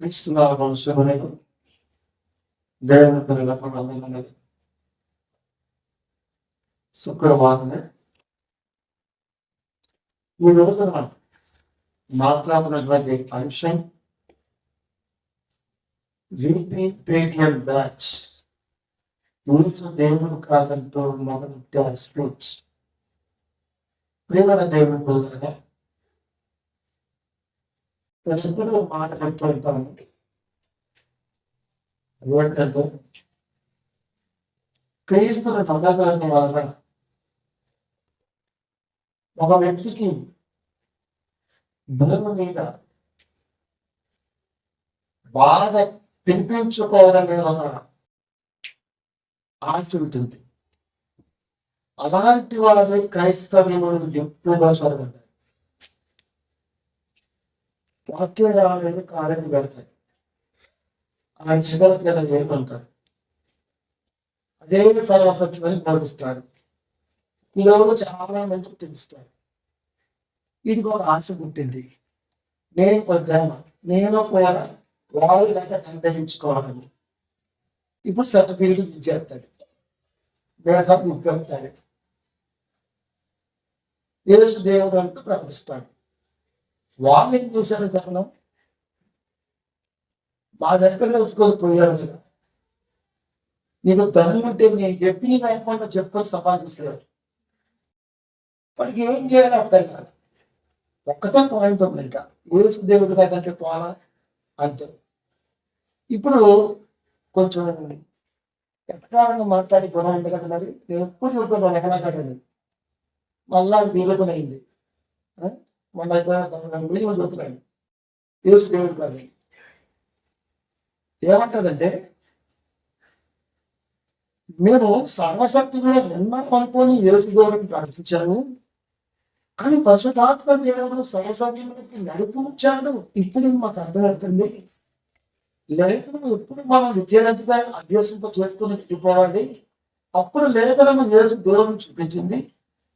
ఇస్తున్నారు మనుషులు దేవుని పిల్లలకు శుక్రవారం ఈ రోజున మాట్లాడుతున్నటువంటి అంశం పేటిఎం బ్యాచ్ దేవుడు కాదంటూ మొదటి స్పీచ్ ప్రేమల దేవుని పిల్లగా ప్రజలు మాట్లాడుతూ ఉంటాను. ఏంటంటే క్రీస్తుని నమ్మకం వలన ఒక వ్యక్తికి భూమి మీద బాగా పిలిపించుకోవాలనే ఒక ఆశ ఉంటుంది. అలాంటి వారి క్రైస్తవులు ఎక్కువగా చదవండి. వాక్యాలు కార్యం పెడతారు. ఆయన చివరికి ఏమంటారు, అదే సర్వసత్యమని బోధిస్తారు. ఈరోజు చాలా మందికి తెలుస్తారు. ఇది ఒక ఆశ పుట్టింది. నేను కూడా వాళ్ళ దగ్గర సంగ్రహించుకోవాలని. ఇప్పుడు సర్టిఫికేట్ ఇచ్చేస్తాడు, దేశాన్ని పెడతాడు, యేసు దేవుడు అంటూ ప్రకటిస్తాడు. వాళ్ళు ఏం చేశారు? కారణం మా దగ్గర నేర్చుకొని పోయాడు కదా, నీకు ధనం ఉంటే నేను చెప్పి అయిపోయినా చెప్పని సమాధిస్తారు. వాడికి ఏం చేయాలి అర్థం కాదు. ఒక్కటే పాయింట్ ఉంది, ఇంకా యేసు దేవుడు కాదంటే పోవాలా అంతే. ఇప్పుడు కొంచెం ఎక్కడంగా మాట్లాడి గుణం ఉంది కదా, మరి నేను ఎప్పుడు చూద్దాం ఎక్కడా కదండి. మళ్ళా వీలుకొని అయింది. మొన్న చూస్తున్నాను యేసు దేవుడు కాదు. ఏమంటాడంటే, నేను సర్వశక్తిలో ఉన్నాం అనుకొని యేసు దేవుడిని ప్రార్థించాను, కానీ పరిశుద్ధాత్మ దేవుడు సర్వశక్తిలోకి నడిపించాడు. ఇప్పుడు మాకు అర్థమవుతుంది, లేఖనం ఎప్పుడు మనం విద్యార్థిగా అభ్యసింప చేసుకుని వెళ్ళిపోవాలి. అప్పుడు లేఖనం యేసు దేవుడిని చూపించింది.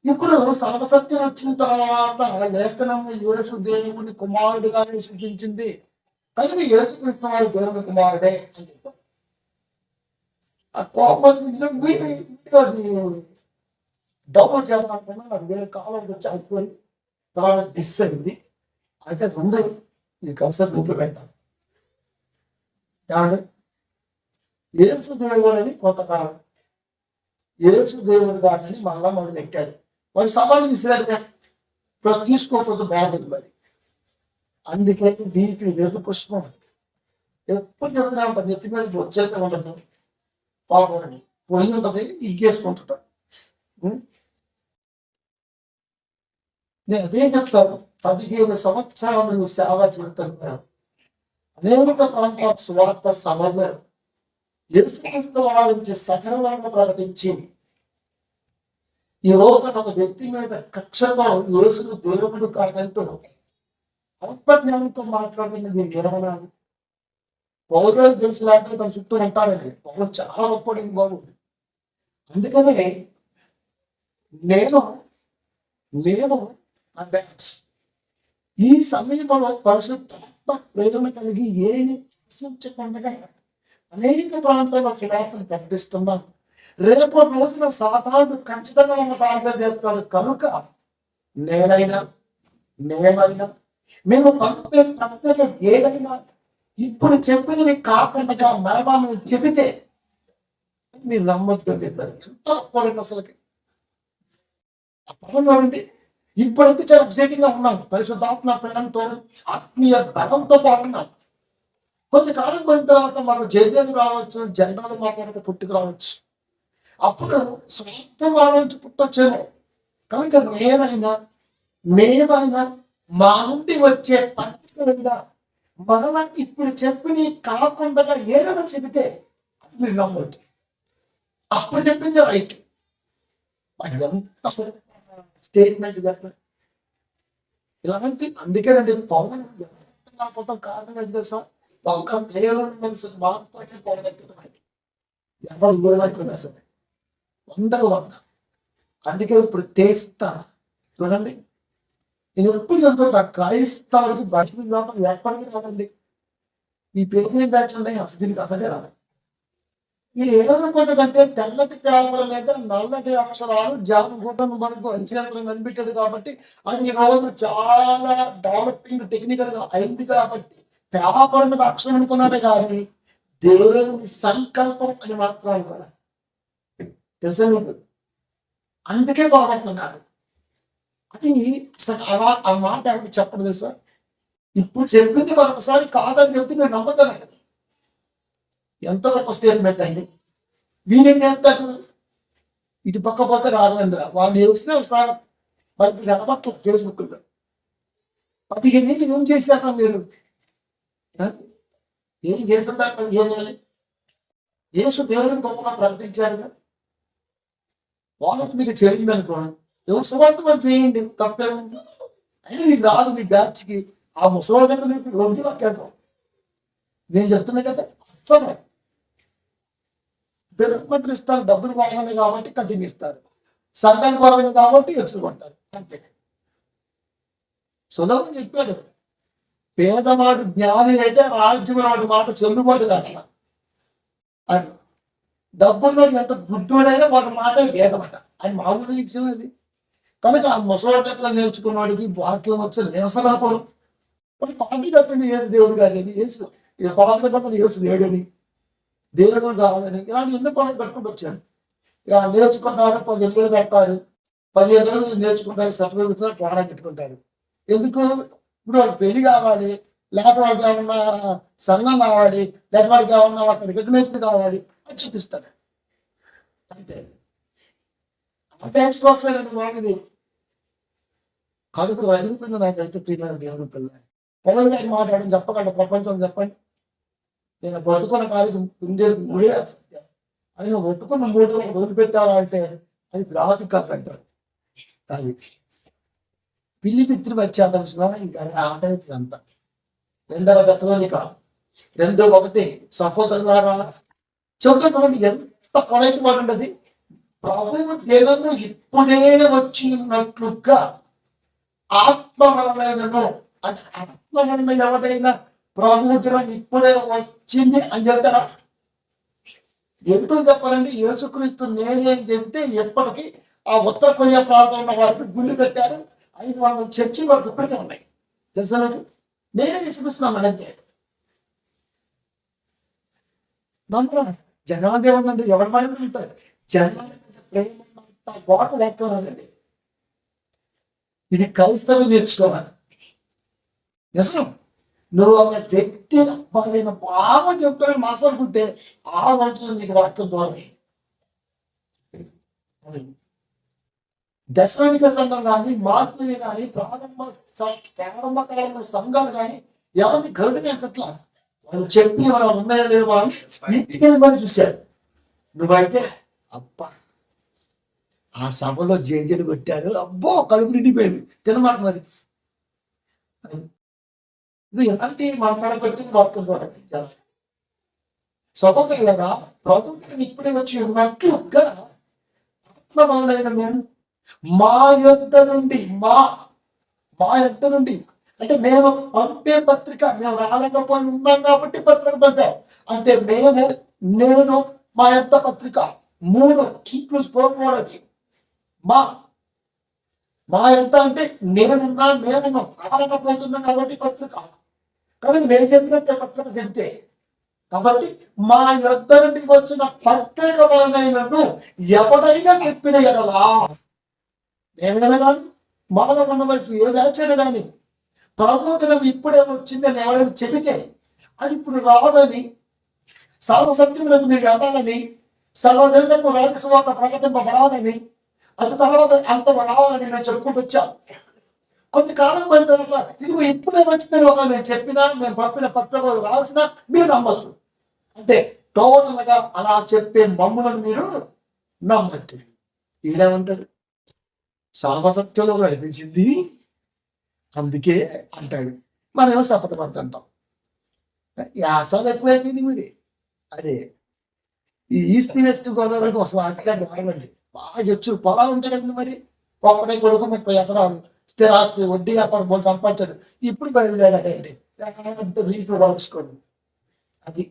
ఇప్పుడు సర్వసత్యం వచ్చిన తర్వాత లేఖనం యేసు దేవుని కుమారుడిగా చూపించింది. కనుక యేసుక్రీస్తు వారి దేవుని కుమారుడే అని చెప్పారు. ఆ కోపం అది డౌన్ చేయాలనుకున్నా నాకు వేరే కాలం వచ్చి అయిపోయి తర్వాత డిస్ అయింది. అయితే రెండు ఇది కన్సర్ గ్రూప్లో పెడతాను. ఏమంటే యేసు దేవుడు అని కొంతకాలం యేసు దేవుడు దాన్ని మళ్ళా మొదలెట్టాడు. మరి సవాలు విసిరాడుగా తీసుకోకపోతే బాగుంది. మరి అందుకే దీనికి వెలుగు పుష్పం ఎప్పుడు చెప్తున్నా ఉంటుంది, నెత్తి మీద వచ్చేత ఉండదు, పాపం పొయ్యి ఉంటుంది, ఇగ్గేసుకుంటుంటాం. నేను అదే చెప్తాను. 15 సంవత్సరాలు సేవ చేస్తుంటాను. అనేక ప్రాంతాల స్వార్థ సభలో యేసుక్రీస్తు వారించి సకలను ప్రకటించి ఈ రోజు ఒక వ్యక్తి మీద కక్షతో యేసును దేవుడు కాదంటూ అల్పజ్ఞానంతో మాట్లాడినది నిర్వహణాలు. పౌరులు తెలుసులాంటి తన చుట్టూ ఉంటారండి. పౌరులు చాలా గొప్పది బాబు. అందుకనే నేను ఈ సమయంలో పరిశుద్ధ ప్రేరణ కలిగి ఏమి ప్రశ్నించకుండా అనేక ప్రాంతాల్లో సువార్తను ప్రకటిస్తున్నాను. రేపు రోజున సాధారణ ఖచ్చితంగా ప్రార్థన చేస్తాను. కనుక నేనైనా మేము పంపే పత్రిక ఏదైనా ఇప్పుడు చెప్పినవి కాకుండా మరణాన్ని చెబితే మీరు నమ్మొద్దండి. అసలుకి అప్పటి ఇప్పుడైతే చాలా ఎగ్జైటింగ్ గా ఉన్నాం. పరిశుద్ధాత్మ ప్రేరణతో ఆత్మీయ బలంతో బాగున్నాం. కొంతకాలం పోయిన తర్వాత మాకు జైలు రావచ్చు, జెండాలు మాకు పుట్టుకు రావచ్చు. అప్పుడు స్వార్థం నుంచి పుట్టొచ్చేమో. కనుక మేమైనా మా నుండి వచ్చే పత్రిక మనం ఇప్పుడు చెప్పి కాకుండా ఏదైనా చెబితే మీరు నమ్మొద్దు. అప్పుడు చెప్పింది రైట్. ఎంత స్టేట్మెంట్ చెప్పండి ఇలాంటి. అందుకేనండి పవన్ కారణం ఏంటి తెలుసా? ఒక మనసు మాత్రమే పవన్ ఎక్కుతుంది. ఎవరు సరే 100. అందుకే ఇప్పుడు తెస్తా చూడండి. నేను ఎప్పుడు చెప్తుంటా, క్రైస్తవులకు బైబిల్ లోపల ఎప్పటికీ రాదండి. ఈ ప్రేమ బ్యాచ్ ఉన్నాయి అసలు దీనికి అసలే రాదు. ఇది ఏమనుకుంటుందంటే తెల్లటి పేపర్ మీద నల్లటి అక్షరాలు జానగుడ్డను మనకు అంచెలు కనిపెట్టాడు కాబట్టి అది ఈ రోజు చాలా డెవలపింగ్ టెక్నికల్ గా అయింది కాబట్టి పేపర్ మీద అక్షరం అనుకున్నాడే కానీ దేవుని సంకల్పం అని మాత్రం అనుకోవాలి. తెలుసా మీకు? అందుకే బాగుపడుతున్నారు. అది అసలు అలా ఆ మాట ఎవరికి చెప్పదు తెలుసా? ఇప్పుడు చెప్పింది మరొకసారి కాదని చెప్తే నేను నమ్ముతాను. ఎంత గొప్ప స్టేట్మెంట్ అండి. వీళ్ళేం చేస్తాడు, ఇటు పక్క పోతే రాఘవేంద్ర వాళ్ళు వేసిన ఒకసారి మనకి కనబట్టలేదు ఫేస్బుక్లో. 15 ఏం చేశారా మీరు? ఏం చేస్తుంటారు? ఏం చేయాలి? యేసు దేవుడిని గొప్పగా ప్రకటించారుగా. వాళ్ళకి మీకు చేరింది అనుకో, ఎవరు సువార్త చేయండి, తప్పేముంది. అయినా నీకు రాదు మీ బ్యాచ్కి ఆ ముసలి దగ్గర మీకు రోజు పక్కేద్దాం. నేను చెప్తున్నా కదా అస్సలు బిడ్డలు ఇస్తారు, డబ్బులు కావాలి కాబట్టి కంటిన్యూ ఇస్తారు, సంఘం కావాలి కాబట్టి ఎచ్చులు కొడతారు అంతే. సులభం చెప్పాడు, పేదవాడు జ్ఞాని అయితే రాజ్యం వాడి మాట చెల్లుబాటు కాదు. అది డబ్బుల్లో ఎంత గుడ్డోడైనా వాడి మాట వేదమట. అది మామూలు విషయం అది. కనుక ఆ ముసలి దగ్గర నేర్చుకున్న వాడికి వాక్యం వచ్చి నిరసన అనుకోవడం వాడు పార్టీ కట్టండి. యేసు దేవుడు కాదని, యేసు పాత కట్టని యేసు లేడని, దేవుడు కావాలని ఇలాంటి ఎన్నో పనులు పెట్టుకుంటూ వచ్చాను. ఇక నేర్చుకుంటారు, 10 కడతారు, 15 నేర్చుకుంటారు, సర్టిఫికెట్ ప్రాణం పెట్టుకుంటారు. ఎందుకు? ఇప్పుడు వాళ్ళకి పెళ్లి కావాలి, లేకపోతే వాళ్ళకి ఏమన్నా సంఘం కావాలి, లేకపోతే వాళ్ళకి ఏమన్నా వాళ్ళకి రికగ్నైజ్డ్ కావాలి అని చూపిస్తాడు అంతే. బ్యాచ్ కోసమే బాగుంది. కడుపు అడిగిపోయింది నాకైతే ప్రియమైన దేవుని పిల్ల. పవన్ గారి మాట్లాడడం చెప్పకండి, ప్రపంచం చెప్పండి. నేను బతుకున్న కాలేజీ మూడే అని నువ్వు ఒట్టుకున్న 3 వదిలిపెట్టాలా అంటే అది గ్రాఫిక్ అంటారు. అది పిల్లి పిత్రి వచ్చేదర్శన ఇంకా ఆట అంతా. 2వ దశలోనిక 2:1 సహోదరులారా చెబుతున్నటువంటి ఎంత పొడైన మాట ఉండదు. ప్రభువు దేవుడు ఇప్పుడే వచ్చినట్లుగా ఆత్మవలనను, అది ఆత్మవలన ఎవరైనా ప్రభువు దేవుడు ఇప్పుడే వచ్చింది అని చెప్తారా? ఎందుకు చెప్పాలంటే యేసుక్రీస్తు నేనే చెప్తే ఎప్పటికీ ఆ ఉత్తర కొరియా ప్రాంతంలో వారికి గుళ్ళు కట్టారు. 500 చర్చిలు వరకు ఇప్పటికే ఉన్నాయి. తెలుసా? నేనే యేసుక్రీస్తున్నాను అంతే. నమ్మకం జనాలు ఏమన్నంటే ఎవరి మాట ఉంటారు, జనాలు ప్రేమ వాటర్ లేకపోనండి. ఇది క్రైస్తవులు నేర్చుకోవాలి. నిజం. నువ్వు ఒక వ్యక్తి నేను బాగా చెప్తానని మాట్లాడుకుంటే ఆ రోజు నీకు వాక్యం ద్వారా దశనిక సంఘం కానీ, మాస్టర్లు కానీ, ప్రారంభకాలంలో సంఘాలు కానీ ఎవరిని గౌరవించట్లా. వాళ్ళు చెప్పి వాళ్ళు ఉన్నాయో లేదో వాళ్ళు చూశారు. నువ్వైతే అబ్బా ఆ సభలో జేజేలు పెట్టారు, అబ్బో కడుపు నిండిపోయింది తినమాట. మరి ఇది ఎలాంటి మాట్లాడబట్టి వాక్యం ద్వారా స్వతంత్రంగా ప్రభుత్వం ఇప్పుడే వచ్చి ఉన్నట్లుగా ఆత్మవలన మేము మా యొద్ద నుండి మా యొద్ద నుండి అంటే మేము పంపే పత్రిక మేము రాలేకపోయి ఉన్నాం కాబట్టి పత్రిక పంపాం అంటే నేను మా యొక్క పత్రిక 3 4 అది మా ఎంత అంటే నేనున్నా రాలేకపోతున్నాం కాబట్టి పత్రిక. కాబట్టి నేను చెప్పినట్టే పత్రిక చెప్తే కాబట్టి మా యొద్ద నుండి వచ్చిన ప్రత్యేకమైనను ఎవరైనా చెప్పిన ఎడలా నేనైనా కానీ మాలో ఉండవలసి ఏ వ్యాఖ్యను కానీ ప్రభుత్వం ఇప్పుడే వచ్చిందని ఎవరైనా చెబితే అది ఇప్పుడు రావాలని, సర్వసత్యములకు మీరు రావాలని, సర్వజనులకు రాజస్వాత ప్రకటింపబడాలని, అది తర్వాత అంత రావాలని నేను చెప్పుకుంటూ వచ్చాను. కొంతకాలం పోయిన తర్వాత ఇది ఇప్పుడే వచ్చిందని ఒక నేను చెప్పినా, నేను పంపిన పత్రిక రావాల్సిన మీరు నమ్మద్దు. అంటే టోటల్గా అలా చెప్పే మమ్ములను మీరు నమ్మద్దు. ఈడేమంటాడు? సర్వసత్యంలో నడిపించింది అందుకే అంటాడు. మనమేమో సపటపడుతుంటాం. యాసాలు ఎక్కువైపోయింది మరి. అదే ఈ ఈస్ట్ వెస్ట్ గోదావరికి ఒక వాక్యాన్ని రావండి. బాగా ఎచ్చు పొలాలు ఉంటాయి కదా మరి. ఒక్కడే కొడుకు 30 ఎకరాలు స్థిరాస్తి వడ్డీ వ్యాపారం బోల్ సంపాదించాడు. ఇప్పుడు బయలుదేరాడండి రీతి వలుచుకోండి. అది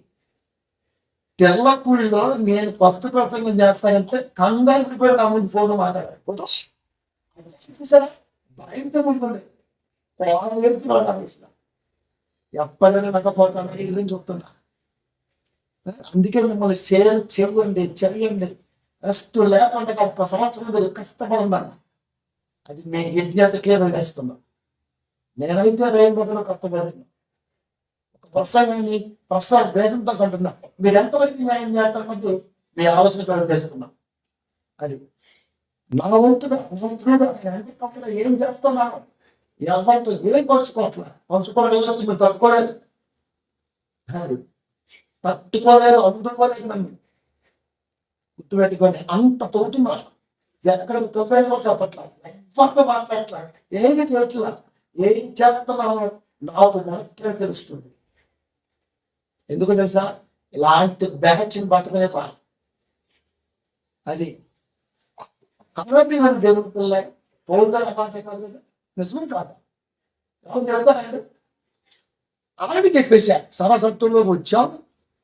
తెల్లపూడిలో నేను ఫస్ట్ ప్రసంగం చేస్తానంటే కంగారు పడిపోయి నా ముందు ఫోన్ మాట్లాడారు చూసారా బయట ఉంటుంది ఎప్పటికైనా నక్కపోతాను ఇది చెప్తున్నా. అందుకే మిమ్మల్ని చెయ్యండి చెయ్యండి రెస్ట్ లేకుండా ఒక్క సంవత్సరం కష్టపడున్నాను. అది మీ యజ్ఞతకే వదిలేస్తున్నాం. నేనైతే రేపు కష్టపడుతున్నా. ఒక ప్రసంగాన్ని వేదంతో కంటున్నా. మీరు ఎంతవరకు న్యాయం చేస్తారంటే మీ ఆలోచన వదిలేస్తున్నాం. అది నా వంతుగా ఏం చేస్తున్నాను ఎవరితో ఏం పంచుకోవట్లేదు మీరు తట్టుకోలేదు అందుకోలేదు నన్ను గుర్తుపెట్టుకోండి. అంత తోటున్నారు ఎక్కడ తొఫైలో చెప్పట్లా ఎవరితో మాట్లాడట్లా ఏమి తెలియట్లా ఏం చేస్తున్నామో నాకు మాత్రమే తెలుస్తుంది. ఎందుకు తెలుసా ఇలాంటి బ్యాచ్ని పట్టుకునే అది కాబట్టి మన దేవుడి పిల్ల పౌరుగా కాదు నిజమే కాదు చెప్తానండి. అలాంటి చెప్పేసా సరసత్వంలోకి వచ్చాం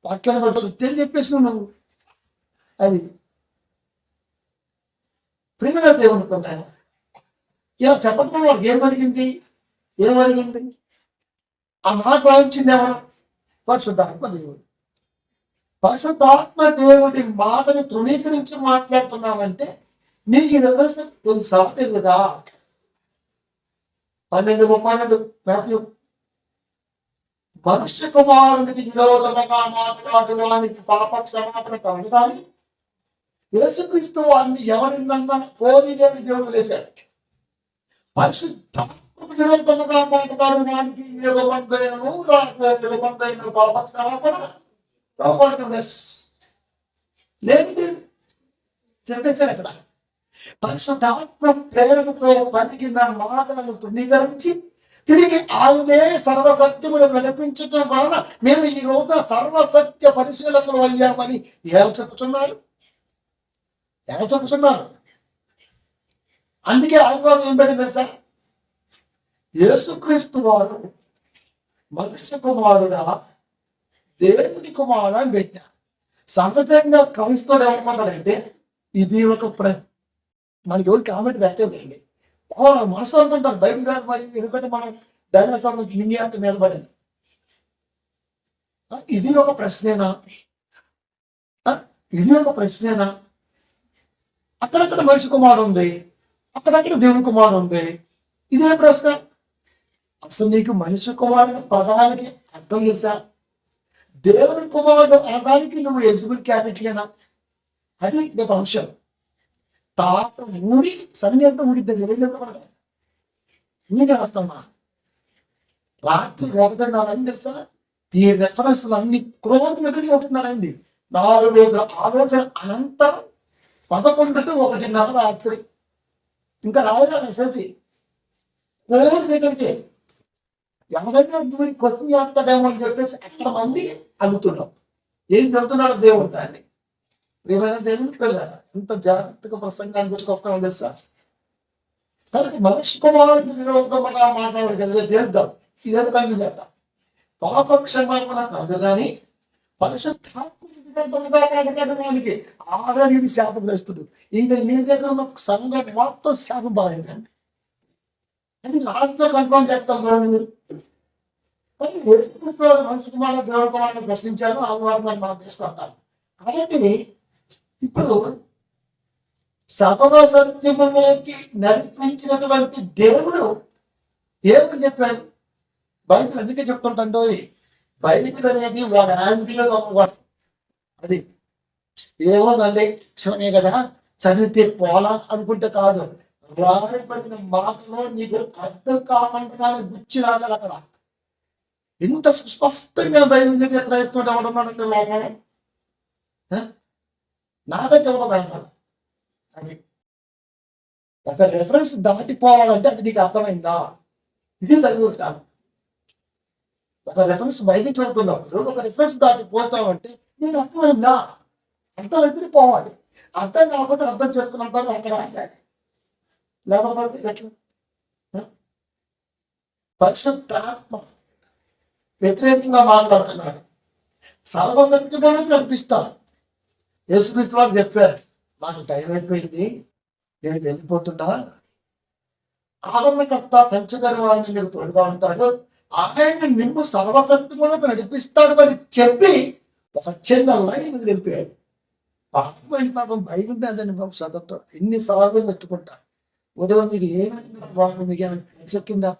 వాక్యాన్ని బట్టి చూస్తే అని చెప్పేసి నువ్వు అది ప్రేమగా దేవుని పొందాను. ఇలా చెప్పడం వాళ్ళకి ఏమరిగింది ఆ మాట వాయించింది ఎవరు? పరిశుద్ధాత్మ దేవుడు. పరిశుద్ధాత్మ దేవుడి మాటని తృణీకరించి మాట్లాడుతున్నామంటే నీకు ఈ వ్యవస్థ తెలుసా తెలియదా? 12:32 మాథ్యూ మనుష్య కుమారునికి విరోధంగా మాట్లాడడానికి పాప క్షమాపణ కాదు కానీ యేసుక్రీస్తు వారిని ఎవరినన్నా పోనీలేని దేవుడు వేశాడు. పరిశుద్ధాత్మకు విరోధంగా మాట్లాడడానికి పాప క్షమాపణ లేదు చెప్పేశాడు. అక్కడ పరిశుద్ధాత్మ ప్రేరణతో పలికిన మాటలను తృణీకరించి తిరిగి ఆయనే సర్వసత్యములు వినిపించడం వలన మేము ఈ రోజు సర్వసత్య పరిశీలకులు అయ్యామని ఎవరు చెప్పుతున్నారు? అందుకే ఆదివారం ఏం పెట్టింది సార్? యేసుక్రీస్తు వారు మనుష్య కుమారుడా దేవుడి కుమారుడు అని పెట్టారు. సహజంగా క్రైస్తవుడు ఏమనుకుంటాడంటే ఇది ఒక మనకి ఎవరు కామెంట్ పెట్టలేదండి. మనసు అనుకుంటారు బయట కాదు. మరి ఎందుకంటే మనం డైనాసార్ నుంచి ఇండియా అంతా నిలబడింది. ఇది ఒక ప్రశ్నేనా? అక్కడక్కడ మనిషి కుమారుడు ఉంది, అక్కడక్కడ దేవుని కుమారుడు ఉంది. ఇదే ప్రశ్న. అసలు నీకు మనిషి కుమారుడు పదాలకి అర్థం చేశా? దేవుని కుమారుడు అనడానికి నువ్వు ఎలిజిబుల్ క్యాండిడేట్లేనా? అది ఒక అంశం. తాత ఊడి సన్ని ఎంత ఊడిద్దని నీకు రాస్తామా? రాత్రి 1:30 తెలుసా? ఈ రెఫరెన్స్ అన్ని క్రోధం ఎక్కడికి అవుతున్నారండి. 4 రోజుల ఆలోచన అనంతరం 11 to 1:30 రాత్రి ఇంకా రావడా మెసేజ్ కోరి దగ్గరికి ఎవరైనా దూరి క్వశ్చన్ చేస్తాడేమో అని చెప్పేసి అక్కడ మంది అడుగుతున్నాం. ఏం చెప్తున్నాడు దేవుడు దాన్ని? ప్రియమైన దేవుడికి వెళ్ళాలి. ఎంత జాగ్రత్తగా ప్రసంగాన్ని తీసుకొస్తామో తెలుసా? సరే మనిషి కుమారుడికి విరోధంగా మాట్లాడగలిగే తీర్థం ఇదేదో కలిగి చేద్దాం. పాప క్షమాపణ కాదు కానీ పరిశుద్ధాత్మకి ఆల్రెడీ శాపగ్రస్తుడు. ఇంకా నీ దగ్గర ఉన్న సంఘం మొత్తం శాపం బాగుందండి. అది లాస్ట్ లో కన్ఫర్మ్ చేస్తాం. మనిషి కుమారుడు దేవుడి కుమారుడు ప్రశ్నించారు. ఆ వారు మనం తీసుకొస్తాం. కాబట్టి ఇప్పుడు సర్వ సత్యములోకి నడిపించినటువంటి దేవుడు ఏమని చెప్పారు? బైబిల్ అందుకే చెప్తుంటో బైబిల్ అనేది వాడి ఆంధ్రలో అమ్మవాడు. అది ఏమోనండి క్షమే కదా చదివితే పోలా అనుకుంటే కాదు. రాయబడిన మాటలో నీకు అర్థం కాకుండా గుచ్చి రాశారు. అక్కడ ఇంత స్పష్టంగా బైబిల్ దగ్గర క్రైస్తవుడు ఎవడున్నాడంటే లోపల నాకైతే ఎవరు అది ఒక రెఫరెన్స్ దాటిపోవాలంటే అది నీకు అర్థమైందా? ఇది చదువుతాను. ఒక రెఫరెన్స్ బయట చదువుతున్నావు, ఒక రెఫరెన్స్ దాటిపోతావంటే నీకు అర్థమైందా? అర్థం అయితే పోవాలి. అర్థం కాకపోతే అర్థం చేసుకున్నంత అక్కడ ఆగాలి. లేకపోతే ఎట్లా? పరిశుద్ధాత్మ వ్యతిరేకంగా మాట్లాడుతున్నాడు. సర్వసత్యమును నడిపిస్తాడు. యేసుక్రీస్తు వారు చెప్పారు, నాకు టైం అయిపోయింది, నేను వెళ్ళిపోతున్నా, ఆదరణకర్త సంచకరి వారిని మీరు తోడుగా ఉంటాడు, ఆయన నిన్ను సర్వసత్యములకు నడిపిస్తాడు అని చెప్పి ఒక చిన్న లైన్ వెళ్ళిపోయాడు. పాపమైన పాపం బైబిల్ అదని బాబు చదవటం ఎన్నిసార్లు మెచ్చుకుంటా. ఉదయం మీకు ఏమైంది బాబు, మీకు ఏమైనా తెలిసెక్కిందా?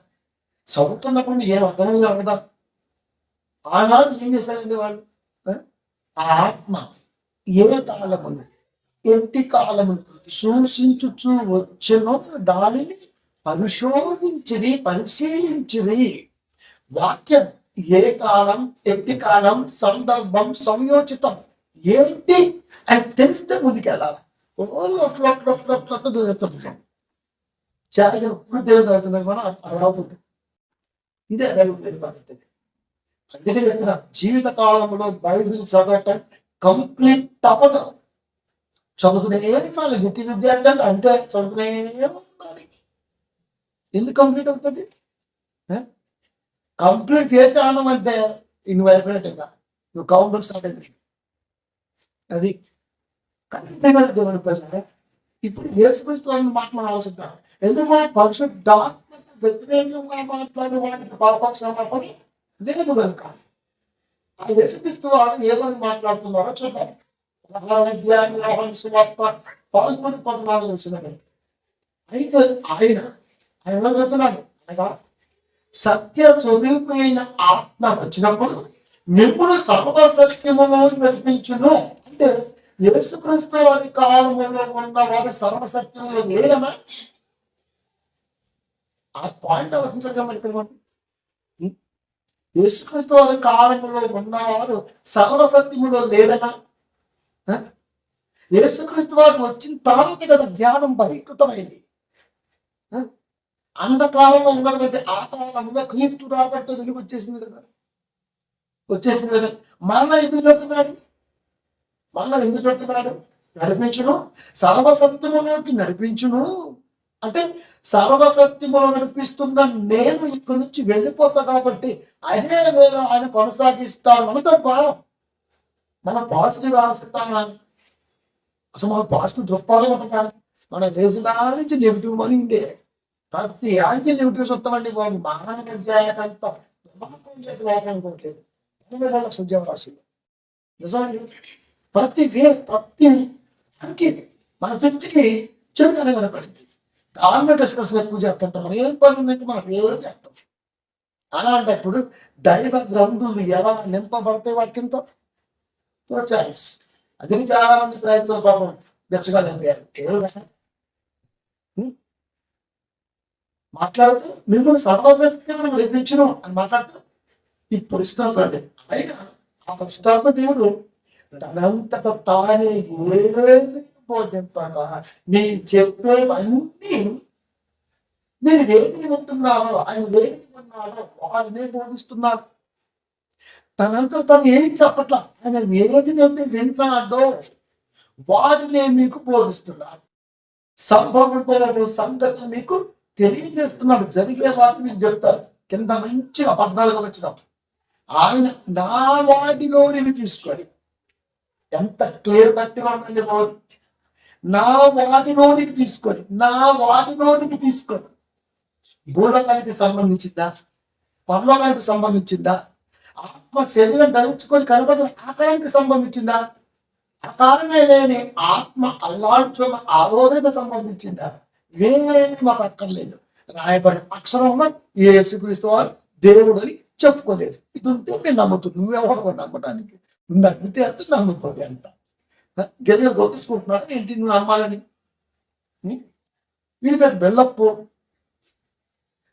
చదువుతున్నప్పుడు మీకు ఏం అర్థం కాదా? ఆనాడు ఏం చేశారండి వాళ్ళు? ఆ ఆత్మ ఏ కాలమును ఎట్టి కాలమును సూచించుచు వచ్చెనో దానిని పరిశీలించిరి. వాక్యం ఏ కాలం, ఎట్టి కాలం, సందర్భం, సంయోచితం ఏంటి అని తెలిస్తే ముందుకెళ్ళాలి. చాలా తెలియదు మనం అడవుతుంది. ఇదే అందుకే చెప్తున్నా, జీవిత కాలంలో బైబిల్ చదవటం కంప్లీట్ తప్పదు. చదువుతునే ఉండాలి. విద్యార్థి అంటే చదువుతునే ఉండాలి. ఎందుకు కంప్లీట్ అవుతుంది? కంప్లీట్ చేశాను అంటే నువ్వు అయిపోయినట్టుగా, నువ్వు కౌంటర్ స్టార్ట్ అయింది. అది కంప్లీట్ దేవుని ప్రజలే. ఇప్పుడు యేసుక్రీస్తు మాట మనం ఆలోచిద్దాం. ఎందుకు పరిశుద్ధాత్మ వ్యతిరేకంగా మాట్లాడే వాటికి పాపక్షమాపడి దేవుడు కనుక ఆ యేసుక్రీస్తు వారు ఏమని మాట్లాడుతున్నారో చూద్దాం. 11:14 వచ్చినది. అయితే ఆయన చెప్తున్నాడు, అనగా సత్య స్వరూపమైన ఆత్మ వచ్చినప్పుడు మిమ్మును సర్వసత్యములో నడిపించును. అంటే యేసుక్రీస్తు వారి కాలంలో ఉన్న వారి సర్వసత్యములో లేదనా? ఆ పాయింట్ ఆలోచించగలం. యేసుక్రీస్తు వారి కాలంలో ఉన్నవారు సర్వసత్యములో లేదనా? యేసుక్రీస్తు వారు వచ్చిన తర్వాత కదా జ్ఞానం బహిర్కృతమైంది. అంధకాలంలో ఉన్నటువంటి ఆ కాలంలో క్రీస్తు రాబట్టు వెలుగు వచ్చేసింది కదా. మళ్ళా ఎందుకు చెప్తున్నాడు? నడిపించును, సర్వసత్యములోకి నడిపించును. అంటే సర్వసత్యములో నడిపిస్తున్న నేను ఇక్కడి నుంచి వెళ్ళిపోతా కాబట్టి అదే వేరే ఆయన కొనసాగిస్తాను అంటే భావం. మనం పాజిటివ్ ఆలోచిస్తామా? అసలు మన పాజిటివ్ దృక్పథం ఉంటాం. మన దేశం నుంచి నెగిటివ్ మనీ ఉండే ప్రతి యాంటీ నెగిటివ్స్ వస్తామండి బాబు. మహానుకోవట్లేదు జీవరాశులు నిజంగా ప్రతి మన శక్తికి చెడుగానే కనపడింది. దాన్ని డిస్కషన్ ఎక్కువ చేస్తుంటాం. మనం ఏం పని ఉందంటే మనం ఏదో చేస్తాం. అలాంటప్పుడు దైవ గ్రంథులు ఎలా నింపబడతాయి వాక్యంతో? ఛాన్స్. అది చాలా మంది ప్రయత్నాలు పాపం బెచ్చగా అయిపోయారు. మాట్లాడుతూ మిమ్మల్ని సర్వసత్యమును నడిపించును అని మాట్లాడుతూ ఈ పరిష్కారం అయినా ఆ పరిష్కారం దేవుడు తనంతట తానే ఏది బోధింపగా మీరు చెప్పేవన్నీ మీరు వేదిని వింటున్నారో, ఆయన వేదిని విన్నారో వారినే బోధిస్తున్నారు. తనంతా తను ఏం చెప్పట్లా, ఆయన ఏదినైతే వింటున్నాడో వాటినే మీకు బోధిస్తున్నాడు. సంభవించిన సంగతి మీకు తెలియజేస్తున్నాడు. జరిగే వాటిని మీకు చెప్తారు. కింద మంచిగా 14 వచ్చినప్పుడు ఆయన నా వాటిలోని తీసుకొని, ఎంత క్లియర్ కట్గా ఉందండి బాబు. నా వాటిలోనికి తీసుకొని భూలోకానికి సంబంధించిందా, పరలోకానికి సంబంధించిందా, ఆత్మ శరీరం ధరించుకొని కనబడిన ఆకారానికి సంబంధించిందా, ఆకారమే లేని ఆత్మ అల్లాడుచున్న ఆలోచనకు సంబంధించిందా? వేరేమి మాకు అక్కర్లేదు. రాయబడిన అక్షరంలో యేసుక్రీస్తు వారు దేవుడు అని చెప్పుకోలేదు. ఇది ఉంటే నేను నమ్ముతున్నాను. నువ్వెవరు నమ్మటానికి? నువ్వు నమ్మితే అంత నమ్ముకోదు అంత గెలిగా కొట్టించుకుంటున్నాడు ఏంటి నువ్వు నమ్మాలని? వీరి మీద బెల్లప్పు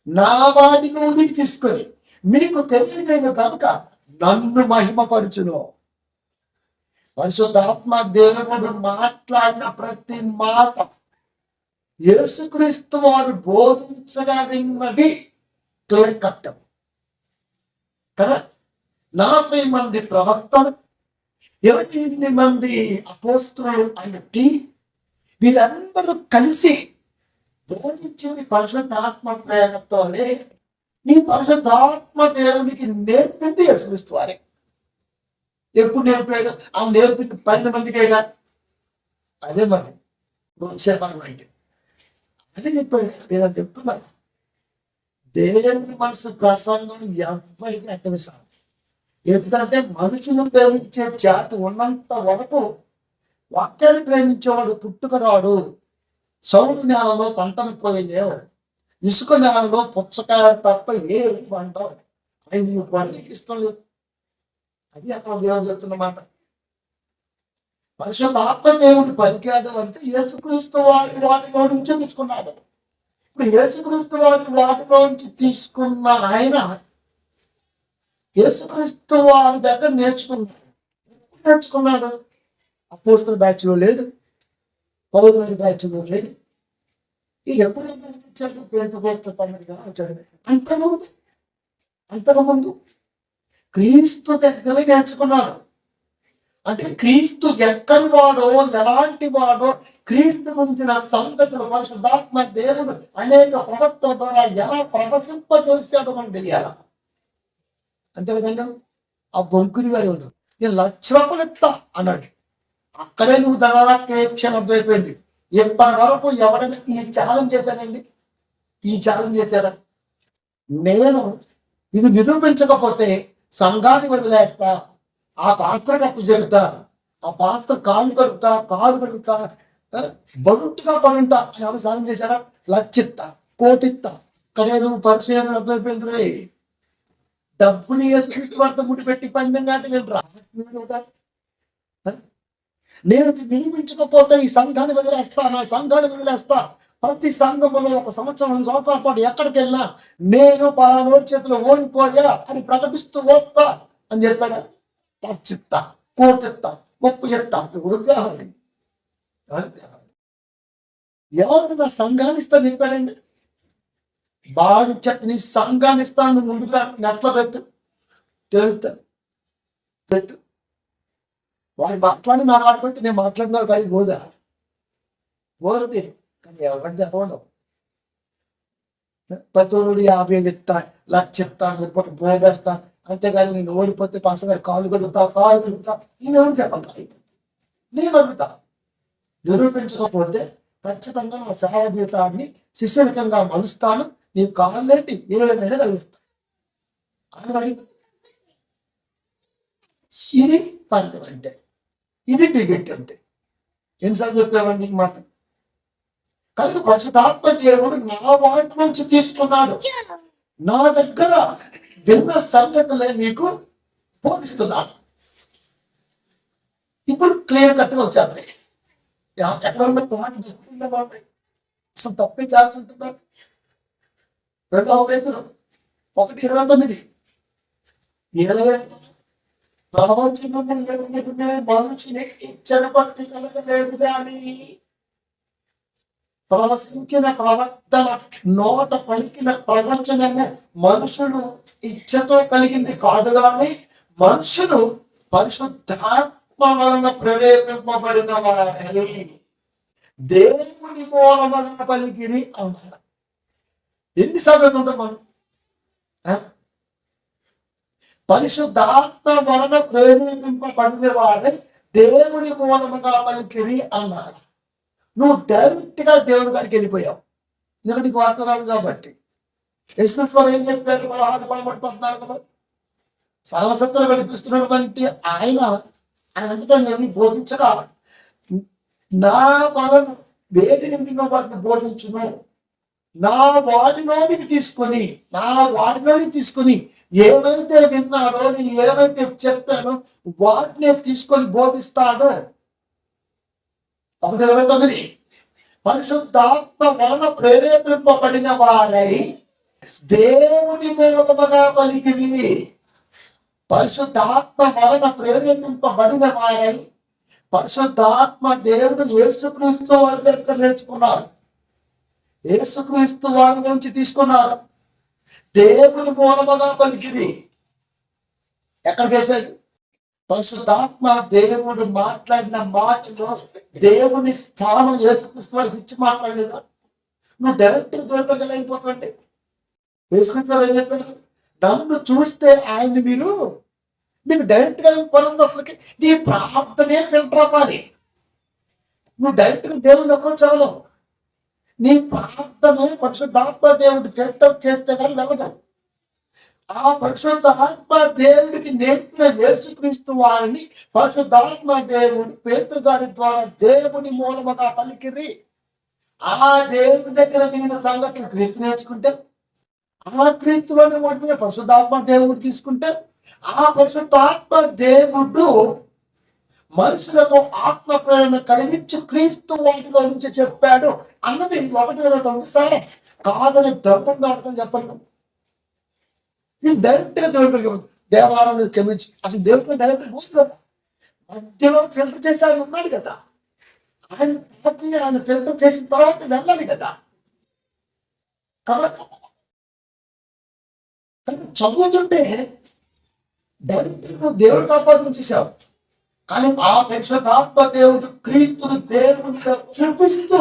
నా వాటి నుండి తీసుకొని మీకు తెలియజేయన కనుక నన్ను మహిమపరచును. పరిశుద్ధాత్మ దేవుడు మాట్లాడిన ప్రతి మాట యేసుక్రీస్తు వారు బోధించగలిగినది క్లియర్ కట్ కదా. 40 మంది ప్రవక్తలు, 28 మంది అపోస్తులు అంటే వీళ్ళందరూ కలిసి బోధించేది పరిశుద్ధాత్మ ప్రేరణతోనే. ఈ పరిశుద్ధాత్మ దేవునికి నేర్పింది యేసుక్రీస్తు వారే. ఎప్పుడు నేర్పాడు? ఆ నేర్పింది 12 మందికేగా. అదే మరి సేవలు అంటే అదే చెప్పాడు. నేను చెప్తున్నాను, దేవుని మనసు ప్రసంగం ఎవరికి అర్థమిస్తాను. ఎందుకంటే మనుషులు ప్రేమించే జాతి ఉన్నంత వరకు వాక్యాన్ని ప్రేమించేవాడు పుట్టుక రాడు. చౌడు నేలలో పంటను పోయలేవు, ఇసుక నేలలో పుచ్చకాయ తప్ప ఏ పంట ఆయన వాడికి ఇష్టం లేదు. అది అక్కడ దేవుడు చెప్తున్నమాట. పరిశుద్ధాత్మ దేవుడు పలికాడు అంటే యేసుక్రీస్తు వాటిలో నుంచి తీసుకున్నాడు. ఇప్పుడు యేసుక్రీస్తు వాటిలో నుంచి తీసుకున్న ఆయన యేసుక్రీస్తు వారి దగ్గర నేర్చుకున్నాడు. అపోస్తల బ్యాచ్లో లేడు, పౌలు గారి బ్యాచ్లో లేడు. ఇది ఎప్పుడు వచ్చాడు? పెంతెకోస్తు పండుగ వచ్చాడు. అంతకుముందు క్రీస్తు దగ్గర నేర్చుకున్నాడు. అంటే క్రీస్తు ఎక్కడి వాడో, ఎలాంటి వాడో, క్రీస్తు గురించిన సంగతులు పరిశుద్ధాత్మ దేవుడు అనేక ప్రవక్తల ద్వారా ఎలా ప్రవశింపజేశాడో మనం తెలియాల. అంతేవిధంగా ఆ బొంకురి గారి ఉండు, నేను 1,00,000 రూపాయలు ఇస్తా అన్నాడు. అక్కడే నువ్వు క్షణం అయిపోయింది. ఇప్పటి వరకు ఎవరైనా ఈ ఛాలెంజ్ చేశానండి? ఈ ఛాలెంజ్ చేశాడా? నేను ఇది నిరూపించకపోతే సంఘాన్ని వదిలేస్తా, ఆ పాస్టర్ అప్పు జరుగుతా, ఆ పాస్టర్ కాలు కడుగుతా, బొట్టుగా పడుంటా అని ఎవరు సాధన చేశారా? 1,00,000 ఇస్తా, 1,00,000 ఇస్తా. అక్కడే నువ్వు పరిచయం అయిపోయింది. డబ్బుని యేసుక్రీస్తు వారితో ముడిపెట్టి పందెం కాదు. నేను నియమించకపోతే ఈ సంఘాన్ని వదిలేస్తా, నా సంఘాన్ని వదిలేస్తా. ప్రతి సంఘంలో 1 సంవత్సరం 2 సంవత్సరాల పాటు ఎక్కడికి వెళ్ళినా నేను పలానోడి చేతిలో ఓడిపోయా అని ప్రకటిస్తూ వస్తా అని చెప్పాడు. 1,00,000 ఇస్తా, 1,00,000 ఇస్తా, 30 ఇస్తా. ఎవరు నా సంఘాన్ని ఇస్తా చెప్పాడండి? బాగా చెత్తని సంఘాన్ని ఇస్తాను, ముందుగా నెట్ల పెట్టు, పెట్టు. వారు మాట్లాడి మాట్లాడుకుంటే నేను మాట్లాడినా కానీ పోదు కానీ ఎవరిది అవ్వడం. ప్రతివాడు 50 ఇస్తా, 1,00,000 ఇస్తా, పోగేస్తా. అంతేగాని నేను ఓడిపోతే పాసగారు కాలు కడుగుతా. నేను ఎవరు చెప్పండి, నేను అడుగుతా. నిరూపించకపోతే ఖచ్చితంగా నా సేవ జీవితాన్ని శిష్యరికంగా మలుస్తాను. నీ కాళ్ళేంటి ఏమైనా కలుగుతా. ఇది పంతం అంటే, ఇది డిబేట్ అంటే. ఎన్నిసార్లు చెప్పామండి మాట? కనుక పరిశుద్ధాత్మ దేవుడు నా వాటి నుంచి తీసుకున్నాడు. నా దగ్గర విన్న సంగతులే మీకు బోధిస్తున్నాను. ఇప్పుడు క్లియర్ కట్గా వచ్చారు. అసలు తప్పించాల్సి ఉంటుందా? 2వ పేతురు 1:29 మనుషుని ఇచ్చన పట్టి కలగలేదు కానీ ప్రవశించిన ప్రవర్తన, నోట పలికిన ప్రవచనము మనుషులు ఇచ్చతో కలిగింది కాదు కానీ మనుషులు పరిశుద్ధాత్మ వలన ప్రేరేపింపబడిన వారి దేవుని మూలముగా పలికిరి అన్నారు. ఎన్నిసార్లు ఉంటాం మనం? పరిశుద్ధాత్మ వలన ప్రేరేపింపబడిన వారే దేవుని మూలముగా పలికిరి అన్నారు. నువ్వు డైరెక్ట్ గా దేవుని గారికి వెళ్ళిపోయావు. ఎందుకంటే నీకు వార్త రాదు కాబట్టి. యేసుక్రీస్తు ఏం చెప్పారు? 16:14 సర్వసత్తులు వినిపిస్తున్నటువంటి ఆయన అంతటా నేను బోధించగా నా వలన వేటిని వాటిని బోధించును, నా వాడిలోనికి తీసుకొని ఏవైతే విన్నాడో, నేను ఏవైతే చెప్పానో వాటిని తీసుకొని బోధిస్తాడో. 1:29 పరిశుద్ధాత్మ వలన ప్రేరేపింపబడిన వారై దేవుని మూలముగా పలికిరి. పరిశుద్ధాత్మ వలన ప్రేరేపింపబడిన వారై, పరిశుద్ధాత్మ దేవుడు యేసుక్రీస్తు వారి దగ్గర నేర్చుకున్నారు, యేసుక్రీస్తు వారి నుంచి తీసుకున్నారు. దేవుని మూలముగా పలికిరి. ఎక్కడికి వేశాడు? పరిశుద్ధాత్మ దేవుడు మాట్లాడిన మాటలో దేవుని స్థానం యేసుక్రీస్తు వారికి ఇచ్చి మాట్లాడలేదా? నువ్వు డైరెక్ట్ దొరకగలిగిపోతుంటే యేసుక్రీస్తు వారు ఏం చెప్పారు? నన్ను చూస్తే ఆయన్ని మీరు నీకు డైరెక్ట్ గా పని ఉంది అసలుకి. నీ ప్రార్థనే ఫిల్టర్ అవ్వాలి. నువ్వు డైరెక్ట్ గా దేవుని అప్రోచ్ అవ్వలేవు. నీ ప్రార్థనే పరిశుద్ధాత్మ దేవుడి ఫిల్టర్ చేస్తే కానీ వెళ్ళదు. ఆ పరిశుద్ధాత్మ దేవుడికి నేర్పిన యేసుక్రీస్తు వారిని పరిశుద్ధాత్మ దేవుడు పేతురు గారి ద్వారా దేవుని మూలముగా పలికిరి. ఆ దేవుడి దగ్గర వినిన సంగతి క్రీస్తు నేర్చుకుంటే, ఆ క్రీస్తులోని వాటిని పరిశుద్ధాత్మ దేవుడు తీసుకుంటే, ఆ పరిశుద్ధాత్మ దేవుడు మనుషులకు ఆత్మ ప్రేరణ కలిగించి క్రీస్తు వాటిలో నుంచి చెప్పాడు అన్నది 1:9 కాదని దర్పంగా అర్థం చెప్పండి. ఇది డైరెక్ట్ గా దేవుడికి దేవాలయం క్షమించి అసలు దేవుడికి డైరెక్ట్ పోతుంది. మధ్యలో ఫిల్టర్ చేసి ఆయన ఉన్నాడు కదా, ఆయన ఫిల్టర్ చేసిన తర్వాత వెళ్ళాలి కదా. కాబట్టి చదువుతుంటే డైరెక్ట్ దేవుడికి ఆపాదించేశావు, కానీ ఆ పరిశుద్ధాత్మ దేవుడు క్రీస్తుని దేవునిగా చూపిస్తూ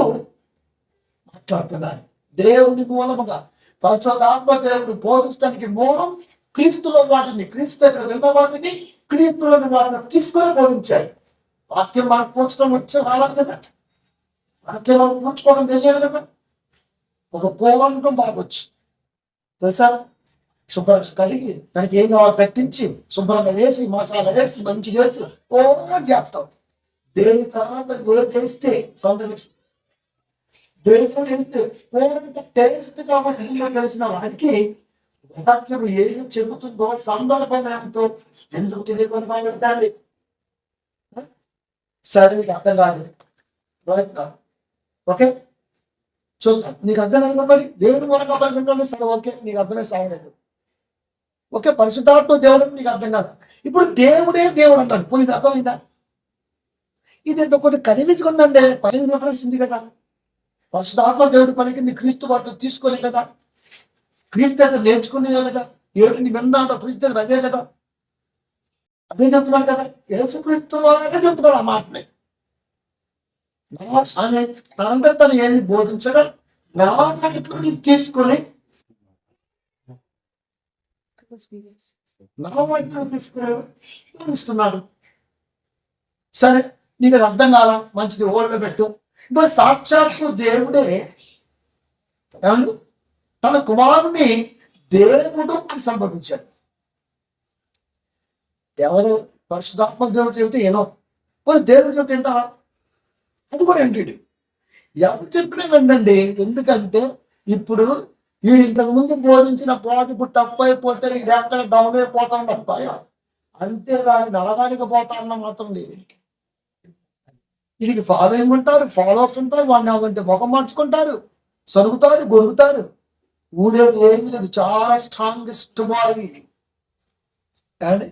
మాట్లాడుతున్నారు. దేవుని మూలముగా పరిశుద్ధాత్మ దేవుడు బోధించడానికి మూలం క్రీస్తులో వాటిని, క్రీస్తు దగ్గర విన్న వాటిని, క్రీస్తులోని వాటిని తీసుకొని బోధించాడు. వాక్యం మనకు పూర్చడం వచ్చే రావాలి కదా, వాక్యం మనం పూర్చుకోవడం తెలియాలి కదా. ఒక కోలంటం బాగొచ్చు తెలుసా, శుభ్రంగా కడిగి దానికి ఏం కావాలి పెట్టించి శుభ్రంగా వేసి మసాలా వేసి మంచిగా వేసి చేస్తాం. దేని తర్వాత చేస్తే టేస్ట్ కాబట్టి ఇంట్లో తెలిసిన వారికి వాక్యం ఏం చెబుతుందో సందర్భం ఏంటో ఎందుకు తెలియకుండా పెట్టాలి. సరే నీకు అర్థం కాలేదు, ఓకే చూద్దాం. నీకు అర్థం కాదు మరి దేవుని మూలంగా పలుకుంటే సరే ఓకే, నీకు అర్థమే సాగలేదు. ఓకే, పరిశుద్ధాత్మ దేవుడు నీకు అర్థం కాదు. ఇప్పుడు దేవుడే దేవుడు అంటాడు, పోనీ ఇది అర్థమైందా? ఇది కొంచెం కనిపించుకుందండి, పని డిఫరెన్స్ ఉంది కదా. పరిశుద్ధాత్మ దేవుడి పనికి నీ క్రీస్తు వాటిని తీసుకోలే కదా, క్రీస్తు దగ్గర నేర్చుకునే కదా, ఏడుని విన్నాడో క్రీస్తు దగ్గర అదే కదా, అదే చెప్తున్నాడు కదా. యేసుక్రీస్తు వారే చెప్తున్నాడు ఆ మాటని. తనంతా తను ఏమి బోధించడం నా దాంట్లోకి తీసుకొని తీసుకున్నాడు. సరే నీకు అది అర్థం కాలా, మంచిది ఓడలో పెట్టు. మరి సాక్షాత్తు దేవుడే ఏమండి తన కుమారుని దేవుడు అని సంబోధించాడు. ఎవరు పరిశుద్ధాత్మ దేవుడు చెబితే ఏనో, మరి దేవుడు చెబితే ఏంటారా, అది కూడా ఏంటి ఎవరు చెప్పినా వినండి. ఎందుకంటే ఇప్పుడు వీడు ఇంతకు ముందు బోధించిన బోధ ఇప్పుడు తప్పు అయిపోతే ఇది ఎక్కడ డౌన్ అయిపోతా ఉన్న భయం, అంతేగాని నరగానికి పోతా ఉన్న మాత్రం లేదు. వీడికి ఫాలోయింగ్ ఉంటారు, ఫాలోవర్స్ ఉంటారు, వాడిని అవంటే ముఖం మార్చుకుంటారు, సరుగుతారు, గొరుగుతారు. ఊరేది ఏమి లేదు, చాలా స్ట్రాంగెస్ట్ బాడీ. అండ్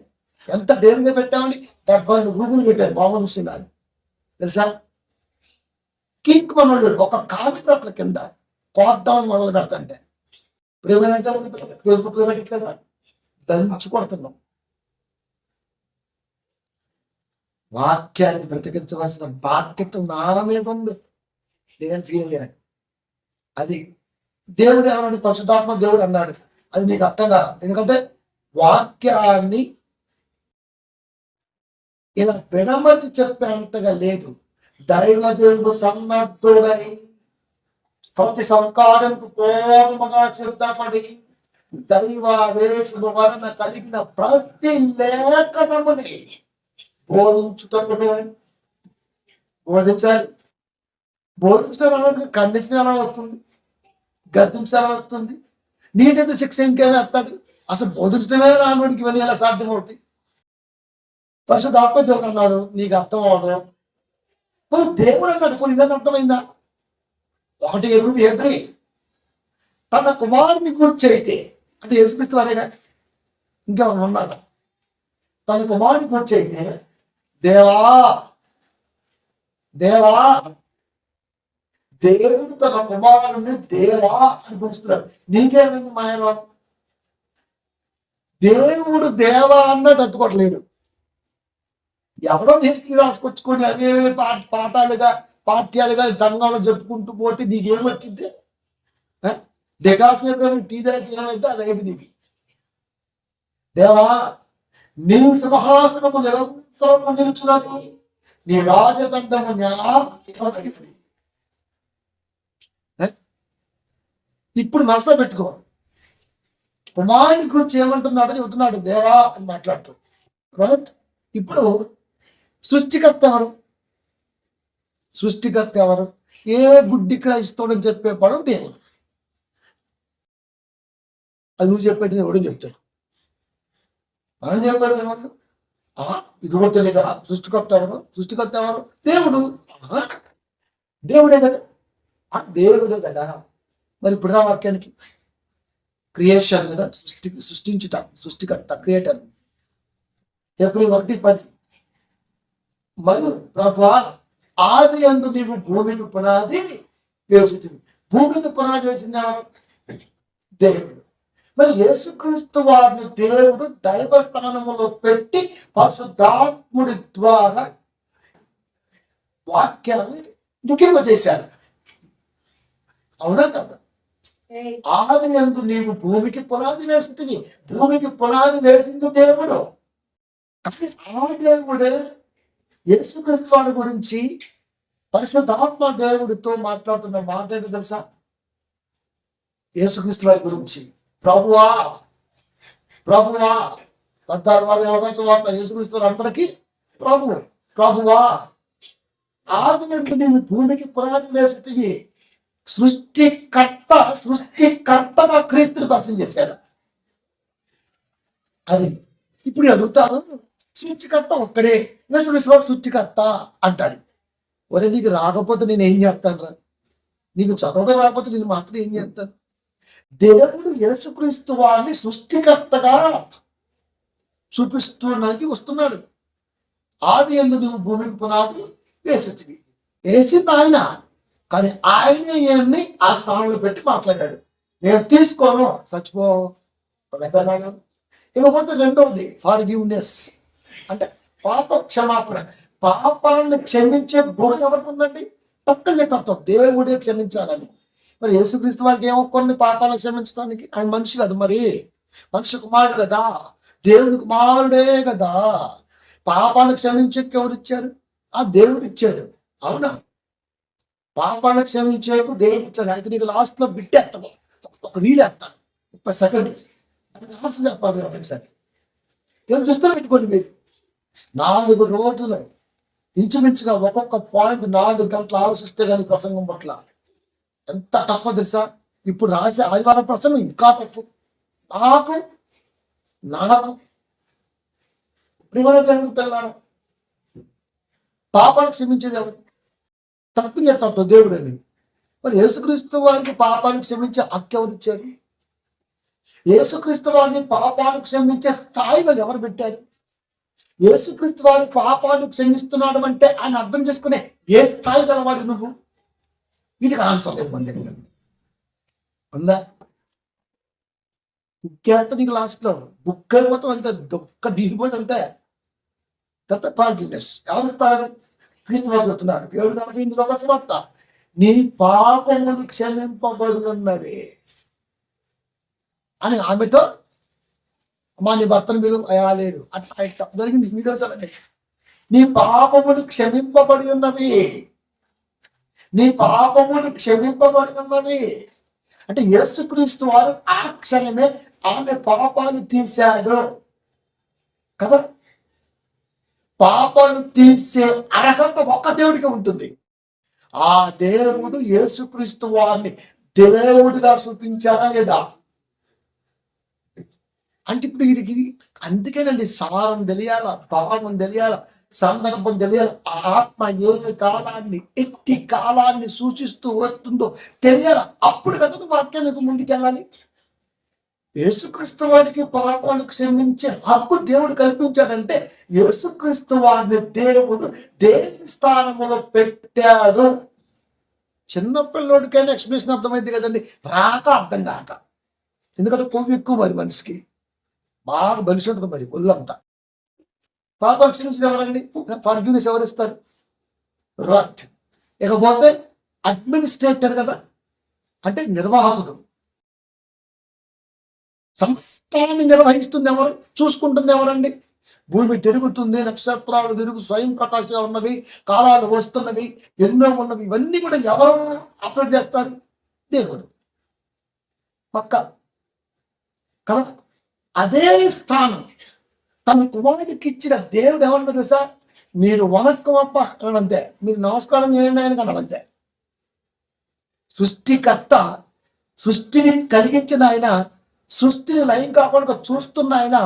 ఎంత దేనిగా పెట్టామని 70 గూగుల్ పెట్టారు బాగుంది అది తెలుసా. కిక్ మనోడు ఒక కాగితల కింద కోద్దామని మొదలు పెడతాంటే ఇప్పుడు ఏమైనా ఫేస్బుక్లో పెట్టి కదా దంచి కొడుతున్నాం. వాక్యాన్ని బ్రతికించవలసిన బాధ్యత నా మీద ఉంది. నేను ఫీల్ అయ్యాను. అది దేవుడు ఏమన్నాడు, పరిశుద్ధాత్మ దేవుడు అన్నాడు, అది నీకు అర్థం కాదు. ఎందుకంటే వాక్యాన్ని ఇలా విడమర్చి చెప్పేంతగా లేదు. దైవ దేవుడు సన్నద్ధుడై ప్రతి సంస్కారంకు పూర్వముగా సిద్ధపడి దైవావేశము వలన కలిగిన ప్రతి లేఖనముని బోధించుటకు బోధించాలి. బోధించడం అనేది ఖండించడం ఎలా వస్తుంది, గర్దించడం ఎలా వస్తుంది, నీటెందుకు శిక్ష ఇంకేమీ వస్తుంది. అసలు బోధించడమే రానుడికి ఇవన్నీ ఎలా సాధ్యమవుతాయి. పరిశుద్ధాత్మ దేవుడు అన్నాడు నీకు అర్థం అవడం, మరి దేవుడు అన్నాడు కొన్ని ఇదని అర్థమైందా. 1:8 హెబ్రీ తన కుమారుని గురించి అయితే అంటే యేసుక్రీస్తు వారేగా ఇంకా ఉన్నారు. తన కుమారుని గురించి అయితే దేవా దేవా దేవుడు తన కుమారుని దేవా అని పిలుస్తున్నాడు. నీకేమైంది మాయలో, దేవుడు దేవా అన్నది ఎత్తుకోవట్లేడు. ఎవడో నేర్పి రాసుకొచ్చుకొని అవే పాఠాలుగా పాఠ్యాలుగా సంఘంలో చెప్పుకుంటూ పోతే నీకేమొచ్చింది. దిగాల్సిన టీ దగ్గర ఏమైతే అది అయింది నీకు. దేవా నీ సింహాసనము నిరంతరము నిలుచున్నది, నీ రాజదండము ఇప్పుడు మనసులో పెట్టుకో. కుమారుని గురించి ఏమంటున్నాడని చెబుతున్నాడు దేవా అని మాట్లాడుతూ. రైట్. ఇప్పుడు సృష్టికర్త ఎవరు? సృష్టికర్త ఎవరు? ఏ గుడ్డి క్రైస్తవుడని చెప్పేవాడు దేవుడు. అది నువ్వు చెప్పేది ఎవడు చెప్తాడు. మనం చెప్పాడు ఏమన్నా ఇది కూడా తెలియదా? సృష్టికర్త ఎవరు? సృష్టికర్త ఎవరు? దేవుడు. దేవుడే కదా, దేవుడే కదా. మరి ఇప్పుడు రా వాక్యానికి. క్రియేషన్ కదా, సృష్టించుట, సృష్టికర్త, క్రియేటర్. ఏప్రిల్ 1:10. మరియు ప్రభువా ఆది యందు నీవు భూమికి పునాది వేసుకుంది. భూమికి పునాది వేసింది ఎవరు? దేవుడు. మరి యేసుక్రీస్తు వారిని దేవుడు దైవస్థానములో పెట్టి పరిశుద్ధాత్ముడి ద్వారా వాక్యాన్ని లిఖింపజేశారు. అవునా కదా? ఆది యందు నీవు భూమికి పునాది వేసింది. భూమికి పునాది వేసింది దేవుడు. ఆ దేవుడే యేసుక్రీస్తు వారి గురించి పరిశుద్ధాత్మ దేవుడితో మాట్లాడుతున్న మాట ఏంటో తెలుసా? యేసుక్రీస్తు వారి గురించి ప్రభువా ప్రభువా 16 యేసుక్రీస్తు వారు అందరికీ ప్రభువా ఆది యందు నీవు భూమికి పునాది వేసింది. సృష్టికర్తగా క్రీస్తుని పరిచయం చేశాడు. అది ఇప్పుడు అడుగుతాను, సృష్టికర్త ఒక్కడే, యేసుక్రీస్తు సృష్టికర్త అంటాడు. ఒరే నీకు రాకపోతే నేను ఏం చేస్తాను రా? నీకు చదవడం రాకపోతే నేను మాత్రం ఏం చేస్తాను? దేవుడు యేసుక్రీస్తు వారిని సృష్టికర్తగా చూపిస్తున్నానికి వస్తున్నాడు. ఆది యందు నువ్వు భూమికి పునాది వేసింది ఆయన. కానీ ఆయన ఆ స్థానంలో పెట్టి మాట్లాడాడు. నేను తీసుకోను, చచ్చిపో అన్నాడు. ఇకపోతే రెండవది ఫర్గివ్నెస్, అంటే పాప క్షమాపణ. పాపాలను క్షమించే గుణం ఎవరికి ఉందండి? పక్కన చెప్పేస్తాం దేవుడే క్షమించాలని. మరి యేసుక్రీస్తు వారికి ఏమో కొన్ని పాపాలను క్షమించడానికి, ఆయన మనిషి కదా, మరి మనిషి కుమారుడు కదా, దేవుని కుమారుడే కదా. పాపాలను క్షమించేకి ఎవరు ఇచ్చారు? ఆ దేవుడు ఇచ్చాడు. అవునా? పాపాలను క్షమించేకు దేవుడు ఇచ్చాడు. అయితే నీకు లాస్ట్లో బిట్టేస్తాను, ఒక రీల్ వేస్తాను 30 సెకండ్స్ చెప్పాలి. ఒకసారి ఏం చూస్తే పెట్టుకోండి. మీరు 4 రోజులు ఇంచుమించుగా ఒక్కొక్క పాయింట్ 4 గంటలు ఆలోచిస్తే కానీ ప్రసంగం పట్ల ఎంత టఫ్ తెలుసా? ఇప్పుడు రాసే ఆదివారం ప్రసంగం ఇంకా టఫ్. నాకు పిల్లలు పాపాన్ని క్షమించేది ఎవరు? తప్పు చెప్పారు దేవుడు అని. మరి యేసుక్రీస్తు వారికి పాపాన్ని క్షమించే హక్కు ఎవరు ఇచ్చారు? యేసుక్రీస్తు వారిని పాపాలు క్షమించే స్థాయిలో ఎవరు పెట్టారు? యేసుక్రీస్తు వారి పాపాలు క్షమిస్తున్నాడు అంటే ఆయన అర్థం చేసుకునే ఏ స్థాయి గలవాడు నువ్వు? వీటికి ఆన్సర్ లేదు మన దగ్గర. ఉందా? ఇంకేంత నీకు లాస్ట్లో బుక్ అయిపోతాం అంతే, ఒక్క దీనిపోతే అంతే. తర్వాత ఫర్గివ్నెస్ ఎవరు ఇస్తారు? క్రీస్తు వారు చెప్తున్నారు, దేవుడు నీ పాపములు క్షమింపబడున్నవి అని ఆమెతో నీ భర్తను మీరు అయ్యాలేడు అట్లా జరిగింది. వీడియోసాలండి. నీ పాపములు క్షమింపబడి ఉన్నవి, నీ పాపములు క్షమింపబడి ఉన్నవి అంటే యేసుక్రీస్తు వారు ఆ క్షణమే ఆమె పాపాలు తీశాడు కదా. పాపాలు తీసే అర్హత ఒక్క దేవుడికి ఉంటుంది. ఆ దేవుడు యేసుక్రీస్తు వారిని దేవుడిగా చూపించారా లేదా అంటే ఇప్పుడు వీడికి అందుకేనండి సారం తెలియాల, భావం తెలియాల, సందర్భం తెలియాలి. ఆత్మ ఏ కాలాన్ని ఎట్టి కాలాన్ని సూచిస్తూ వస్తుందో తెలియాల. అప్పుడు కదా వాక్యానికి ముందుకెళ్ళాలి. యేసుక్రీస్తు వారికి పాపాలు క్షమించే హక్కు దేవుడు కల్పించాడంటే యేసుక్రీస్తు వారిని దేవుడు దేవుని స్థానంలో పెట్టాడు. చిన్నపిల్లోడికైనా ఎక్స్ప్లెనేషన్ అర్థమైంది కదండి, రాక అర్థం కాక. ఎందుకంటే కొవ్వు ఎక్కువ మరి మనిషికి బాగా బలిసి ఉంటుంది మరి ఒళ్ళంతా. పాపాలు క్షమించింది ఎవరండి? ఫర్గివ్నెస్ ఎవరు ఇస్తారు? రైట్. ఇకపోతే అడ్మినిస్ట్రేటర్ కదా, అంటే నిర్వాహకుడు. సంస్థాన్ని నిర్వహిస్తుంది ఎవరు? చూసుకుంటుంది ఎవరండి? భూమి తిరుగుతుంది, నక్షత్రాలు తిరుగు స్వయం ప్రకాశంగా ఉన్నవి, కాలాలు వస్తున్నవి, ఎన్నో ఉన్నవి. ఇవన్నీ కూడా ఎవరు ఆపరేట్ చేస్తారు? దేవుడు. పక్క కదా. అదే స్థానం తన కుమారుడికి ఇచ్చిన దేవుడు ఏమన్నది సార్? మీరు వనక్కమప్ప అనంతే, మీరు నమస్కారం చేయండి ఆయన అనంతే. సృష్టికర్త, సృష్టిని కలిగించిన ఆయన, సృష్టిని లయం కాకుండా చూస్తున్న ఆయన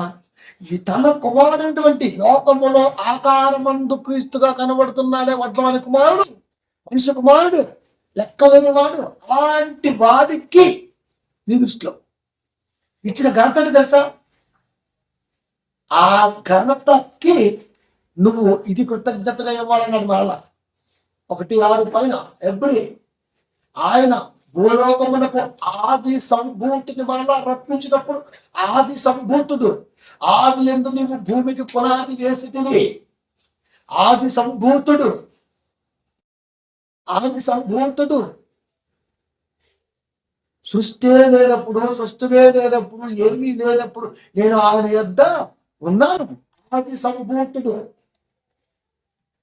తన కుమారుడైనటువంటి లోకములో ఆకారమందు క్రీస్తుగా కనబడుతున్నాడే వడ్లవాని కుమారుడు, మనిషి కుమారుడు, లెక్కలేని వాడు, అలాంటి వాడికి నీ దృష్టిలో ఇచ్చిన ఘనత తెలుసా? ఆ ఘనతకి నువ్వు ఇది కృతజ్ఞతగా ఇవ్వాలన్నాడు. మరలా 1:6 ఎప్పుడు ఆయన భూలోకమునకు ఆది సంభూతిని మరలా రప్పించినప్పుడు, ఆది సంభూతుడు, ఆది ఎందు నీవు భూమికి పునాది వేసితివి, ఆది సంభూతుడు, ఆది సంభూతుడు. సృష్టి లేనప్పుడు ఏమీ లేనప్పుడు నేను ఆయన యొద్ద ఉన్నాను. ఆది సంభూతుడు,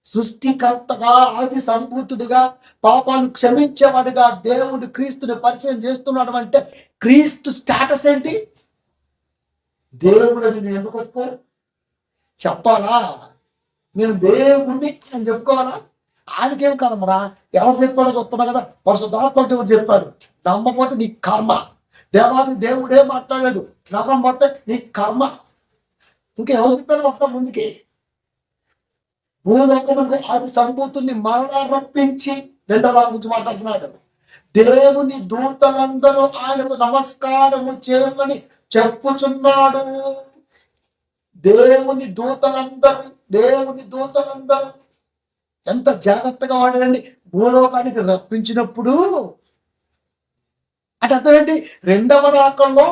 సృష్టికర్తగా, ఆది సంభూతుడిగా, పాపాలు క్షమించేవాడిగా దేవుడు క్రీస్తుని పరిచయం చేస్తున్నాడు. అంటే క్రీస్తు స్టేటస్ ఏంటి? దేవుడు నేను ఎందుకు ఒప్పుకో చెప్పాలా? నేను దేవుణ్ణి అని చెప్పుకోవాలా? ఆయనకేం కర్మరా? ఎవరు చెప్పాడో చెప్తున్నా కదా, పరిశుద్ధాత్మ దేవుడు చెప్పాడు. నమ్మకపోతే నీ కర్మ. దేవాది దేవుడే మాట్లాడాడు, నమ్మకపోతే నీ కర్మ. ఇంకెవరు చెప్పాడు? మొత్తం ముందుకి భూలోకములకు ఆది సంభూతుల్ని మరలా రప్పించి, రెండవ గురించి మాట్లాడుతున్నాడు. దేవుని దూతలందరూ ఆయనకు నమస్కారము చేయమని చెప్పుచున్నాడు. దేవుని దూతలందరూ ఎంత జాగ్రత్తగా వాడారండి. భూలోకానికి రప్పించినప్పుడు అంటే అర్థం ఏంటి? రెండవ రాకల్లో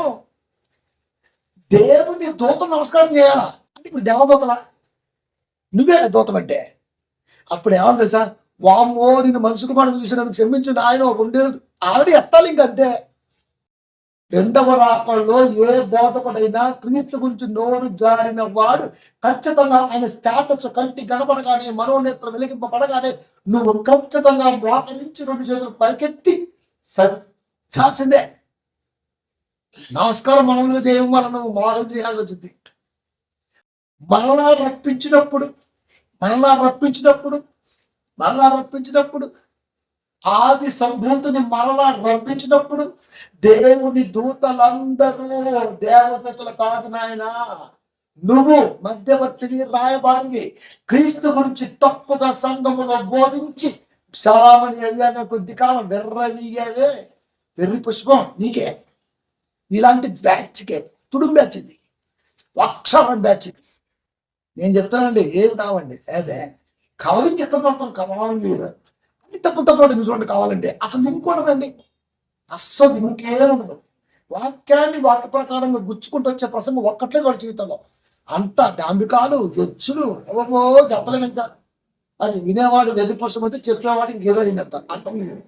దేవుని దూత నమస్కారం చేయాలా అంటే ఇప్పుడు దేవదూతలా? నువ్వే దూతమంటే అప్పుడు ఏమన్నా సార్? వామ్మో, నేను మనసుకు మాట చూసినందుకు క్షమించిన ఆయన 2 ఆల్రెడీ ఎత్తాలి. ఇంకంతే. రెండవ రాకల్లో ఏ బోధకుడైనా క్రీస్తు గురించి నోరు జారిన వాడు ఖచ్చితంగా ఆయన స్టేటస్ కంటి కనపడగానే, మనోనేత్రం వెలిగింపబడగానే నువ్వు ఖచ్చితంగా మోకరించి 2 చేతులు పైకెత్తి చాల్సిందే. నమస్కారం మనలో చేయడం వల్ల నువ్వు మోకం చేయాల్సి వచ్చింది. మరలా రప్పించినప్పుడు ఆది సంభూతిని మరలా రప్పించినప్పుడు దేవుని దూతలందరూ, దేవదూతలు కాదు నాయన, నువ్వు మధ్యవర్తిని, రాయబారిని, క్రీస్తు గురించి తప్పుగా సంఘములో బోధించి శామని అయ్యాక కొద్ది కాలం వెర్రి పుష్పం నీకే. ఇలాంటి బ్యాచ్కే తుడుం బ్యాచ్ ఇది, అక్షరం బ్యాచ్ ఇది. నేను చెప్తానండి, ఏమి కావండి అదే కవరింగ్ ఇస్తాం, మాత్రం కవరింగ్ లేదు. అన్ని తప్పు చూడండి. కావాలంటే అసలు ఇంకోటదండి, అస్సలు ఇంకేముండదు. వాక్య ప్రకారంగా గుచ్చుకుంటూ వచ్చే ప్రసంగం ఒక్కట్లేదు వాడి జీవితంలో. అంత డాంబికాలు, గెచ్చులు, ఏమో చెప్పలేము. ఇంకా అది వినేవాడు వెర్రి పుష్పం అయితే చెప్పేవాడు ఇంకేదో వినేంత అర్థం లేదు.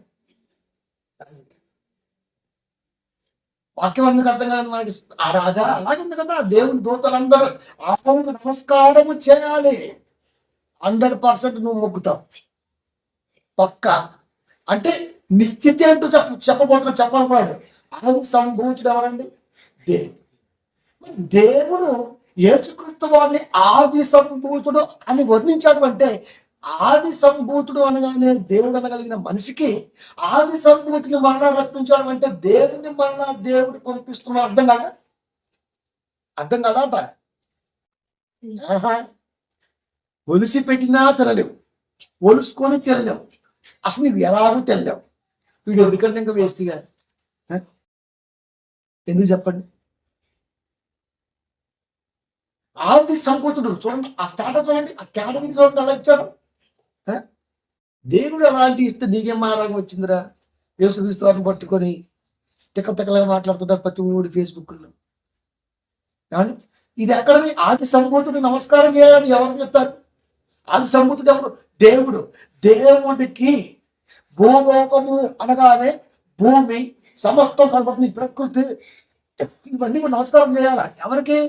వాక్యం ఎందుకు అర్థం కాదు మనకి? అలాగే ఉంది కదా. దేవుని దూతలందరూ ఆయనకు నమస్కారము చేయాలి. 100% నువ్వు మొక్కుతావు పక్క. అంటే నిశ్చితి అంటూ చెప్పబోతున్నాడు. ఆది సంభూతుడు ఎవరండి? దేవుడు యేసుక్రీస్తు వారిని ఆది సంభూతుడు అని వర్ణించాడు. అంటే ఆది సంభూతుడు అనగానే దేవుడు అనగలిగిన మనిషికి ఆది సంభూతిని మరణ రప్పించాడు అంటే దేవుని మరణ దేవుడు పంపిస్తున్నాడు. అర్థం కదా అంట. ఒలిసి పెట్టినా తెరలేవు, ఒలుసుకొని తెరలేవు, అసలు నువ్వు ఎలాగో తెరలేవు. వీడు ఎందుకంటే ఇంకా వేస్ట్గా ఎందుకు చెప్పండి? ఆది సంభూతుడు చూడండి, ఆ స్టార్టప్ చూడండి, ఆ కేటగిరీ చూడండి, అలా ఇచ్చారు. దేవుడు అలాంటి ఇస్తే నీకేం మారాగం వచ్చిందిరా? యేసుక్రీస్తు వారిని పట్టుకొని తిక్కలాగా మాట్లాడుతున్నారు ప్రతి ఊడి ఫేస్బుక్లో. కానీ ఇది ఎక్కడది? ఆది సంభూతుడు నమస్కారం చేయాలని ఎవరు చెప్పారు? ఆది సంభూతుడు ఎవరు? దేవుడు. దేవుడికి భూలోకము అనగానే భూమి, సమస్తం కనపడుతుంది, ప్రకృతి, ఇవన్నీ కూడా నమస్కారం చేయాలా? ఎవరికి?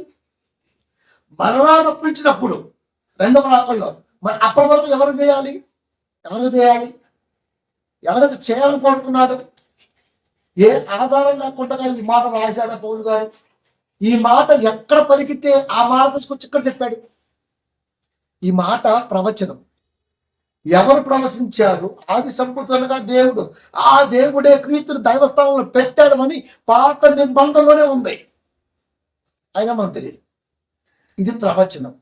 మరలా రప్పించినప్పుడు రెండవ రాకల్లో మరి అప్పటి వరకు ఎవరు చేయాలి? ఎవరు చేయాలి? ఎవరికి చేయాలనుకుంటున్నాడు? ఏ ఆధారం లేకుండా ఈ మాట రాశాడా పౌలు గారు? ఈ మాట ఎక్కడ పలికితే ఆ మాట తీసుకొచ్చి ఇక్కడ చెప్పాడు. ఈ మాట ప్రవచనం. ఎవరు ప్రవచించారు? ఆది సంపూర్ణంగా దేవుడు. ఆ దేవుడే క్రీస్తుని దైవస్థానంలో పెట్టాడమని పాత నిబంధనలోనే ఉంది. అయినా మనకు తెలియదు. ఇది ప్రవచనం.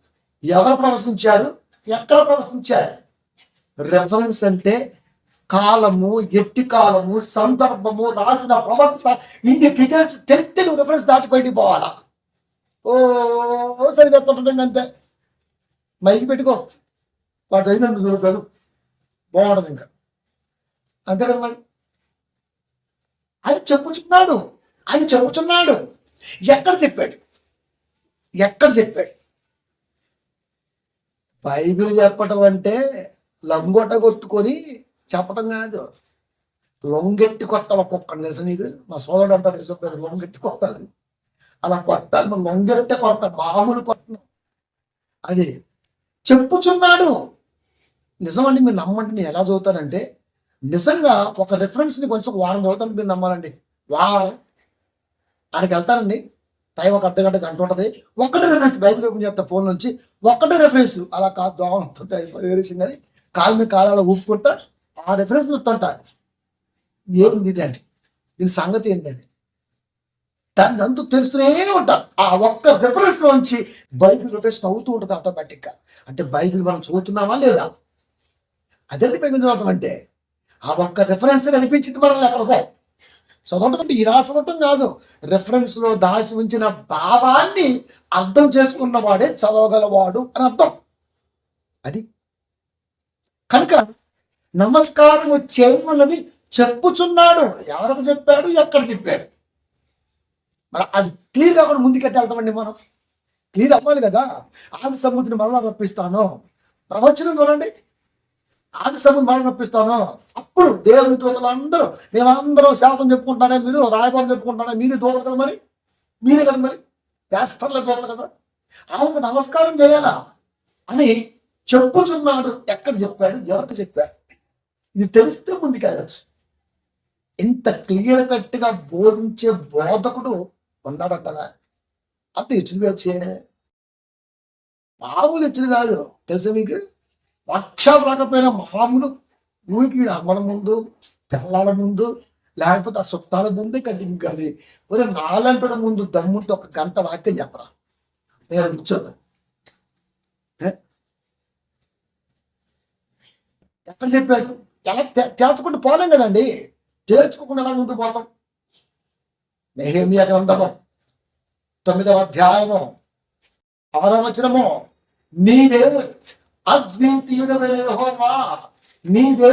ఎవరు ప్రవచించారు? ఎక్కడ ప్రవచించారు? రెఫరెన్స్ అంటే కాలము, ఎట్టి కాలము, సందర్భము, రాసిన ప్రవక్త, ఇన్ని డీటెయిల్స్ తెలిస్తే నువ్వు రెఫరెన్స్ దాటి బయటికి పోవాలా? సరిపెత్తుంటుంది అంతే. మైకి పెట్టుకో, వాడు చదివినట్టు చదువు బాగుంటుంది ఇంకా, అంతే కదా మరి. ఆయన చెప్పుచున్నాడు. ఎక్కడ చెప్పాడు? బైబిల్ చెప్పటం అంటే లంగొట్ట కొట్టుకొని చెప్పటం కాదు. లొంగెట్టి కొట్టాలి. ఒక్కొక్కటి తెలుసు నీకు? మా సోదరుడు అంటారు నిజం, లొంగెట్టి కొట్టాలి. అలా కొట్టాలి. మనం లొంగెట్టే కొడతాం, మామూలు కొట్టను. అది చెప్పుచున్నాడు. నిజమండి, మీరు నమ్మండి. నేను ఎలా చదువుతానంటే నిజంగా ఒక రెఫరెన్స్ని కొంచెం వారం చదువుతాను, మీరు నమ్మాలండి. వారం ఆయనకి వెళ్తానండి, టైం ఒక అర్ధ గంట ఉంటుంది. ఒక్కటే రెఫరెన్స్ బైబిల్ ఓపెన్ చేస్తా ఫోన్ నుంచి, ఒక్కటే రెఫరెన్స్. అలా కాదు దోమలుంటుంటాయి కానీ కాలు మీద కాలాలో ఊపుకుంటా ఆ రెఫరెన్స్ వస్తుంటా. ఏంది అది? దీని సంగతి ఏంటని దాన్ని అంతా తెలుస్తూనే ఉంటా. ఆ ఒక్క రెఫరెన్స్ లోంచి బైబిల్ రొటేషన్ అవుతూ ఉంటుంది ఆటోమేటిక్గా. అంటే బైబిల్ మనం చదువుతున్నామా లేదా? అదే బైబిల్ చదవటం అంటే. ఆ ఒక్క రెఫరెన్స్ అనిపించింది మనల్ని ఎక్కడికో చదవటం అంటే ఇలా చదవటం కాదు. రెఫరెన్స్ లో దాచి ఉంచిన భావాన్ని అర్థం చేసుకున్నవాడే చదవగలవాడు అని అర్థం. అది కనుక నమస్కారము చేయమని చెప్పుచున్నాడు. ఎవరికి చెప్పాడు? ఎక్కడ చెప్పాడు? మరి అది క్లియర్ కాకుండా ముందుకెట్టి వెళ్తామండి మనం. క్లియర్ అవ్వాలి కదా. ఆది సముద్రం మరలా రప్పిస్తాను, ప్రవచనం చూడండి. ఆది సముద్రం మరలా రప్పిస్తాను. అప్పుడు దేవుని దూతలు అందరూ, మేమందరం శాపం చెప్పుకుంటానే, మీరు రాయబారం చెప్పుకుంటానే, మీరే దూతలు కదా, మీరే కదా మరి శాస్త్రంలో దూతలు కదా, ఆమెకు నమస్కారం చేయాలా అని చెప్పుచున్నాడు. ఎక్కడ చెప్పాడు? ఎవరికి చెప్పాడు? ఇది తెలిస్తే ముందుకెళ్ళచ్చు. ఇంత క్లియర్ కట్గా బోధించే బోధకుడు ఉన్నాడంటారా? అంత హెచ్చులు వచ్చే మామూలు హెచ్చులు కాదు. తెలుసా మీకు? లక్షలు రాకపోయినా మామూలు ఊరికి అమ్మల ముందు, పిల్లల ముందు, లేకపోతే ఆ చుట్టాల ముందే కట్టింది. కానీ ఒరే నాలంటడ ముందు దమ్ముంటే ఒక గంట వాక్యం చెప్పరా, నేను కూర్చోను. ఎక్కడ చెప్పాడు? ఎలా తేల్చుకుంటూ పోలేం కదండి. తేల్చుకోకుండా ఎలా ముందు పోతాం? నెహెమ్యా గ్రంథము 9వ అధ్యాయము 6వ వచనము, నీవే అద్వితీయుడైన యెహోవా, నీవే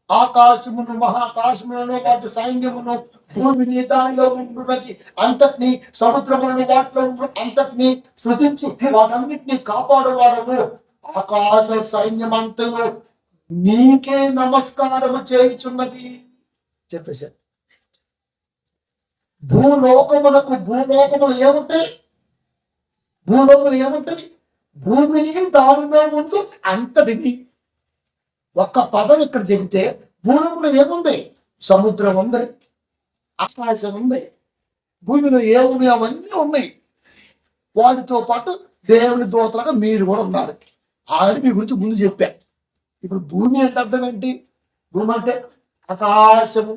ఆకాశమును మహాకాశములను వాటి సైన్యమును భూమిని దానిలో ఉండున్నది అంతటిని సముద్రములను వాటిలో ఉండు అంతటిని సృజించి వాటన్నిటిని కాపాడువాడము. ఆకాశ సైన్యమంతయు నీకే నమస్కారము చేయుచున్నది చెప్పేశారు. భూలోకములు ఏముంటాయి? భూమిని దానిలో ముందు అంతటిని. ఒక్క పదం ఇక్కడ చెబితే భూలోకంలో ఏముంది? సముద్రం ఉంది, ఆకాశం ఉంది, భూమిలో ఏమున్నాయి అవన్నీ ఉన్నాయి. వాటితో పాటు దేవుని దూతలుగా మీరు కూడా ఉన్నారు. ఆల్రెడీ మీ గురించి ముందు చెప్పా. ఇప్పుడు భూమి అంటే అర్థం ఏంటి? భూమి అంటే ఆకాశము.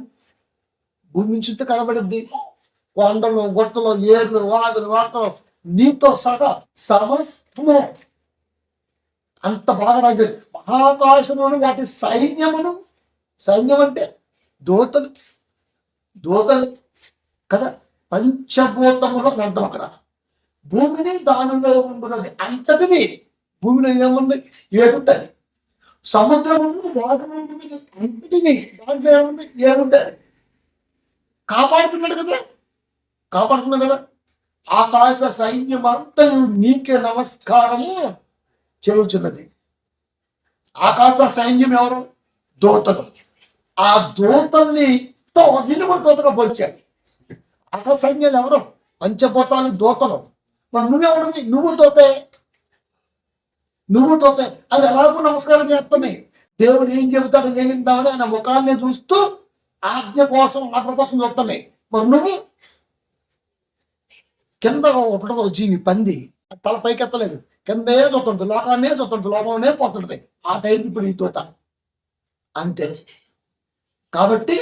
భూమి నుంచి కనబడింది. కొండలు, గొట్టలు, ఏర్లు, వాగులు, వార్తలు, నీతో సహా సమస్తము అంత బాగా రాజు. మహాకాశమును వాటి సైన్యమును. సైన్యం అంటే దూతలు కదా. పంచభూతములో గ్రంథం అక్కడ. భూమిని దానిలో ఉంటున్నది అంతటిని. భూమిలో ఏముంది? ఏముంటది? సముద్రం అంతటిని దాంట్లో ఏముంది? ఏముంటది? కాపాడుతున్నాడు కదా. ఆకాశ సైన్యం అంతా నీకే నమస్కారము చేయుచున్నది. ఆకాశ సైన్యం ఎవరు? దూతలు. ఆ దూతల్నితో నిన్ను కూడా దూతగా పోల్చాడు. ఆకాశ సైన్యాలు ఎవరు? పంచభూతాలు దూతలు. మరి నువ్వెవడివి? నువ్వు దూతే. నువ్వు తోతే అది ఎలాగో నమస్కారం చేస్తున్నాయి. దేవుడు ఏం చెబుతాడు ఏం విందామని ఆయన ముఖాన్ని చూస్తూ ఆజ్ఞ కోసం ఆజ్ఞ కోసం చూస్తున్నాయి. మరి నువ్వు కింద ఒకటో జీవి పంది తల పైకెత్తలేదు, కిందే చూస్తుంటుంది, లోకాన్నే చూస్తుంటుంది, లోకంలోనే పోతుంటుంది. ఆ టైం ఇప్పుడు ఈ తోత అంతే. కాబట్టి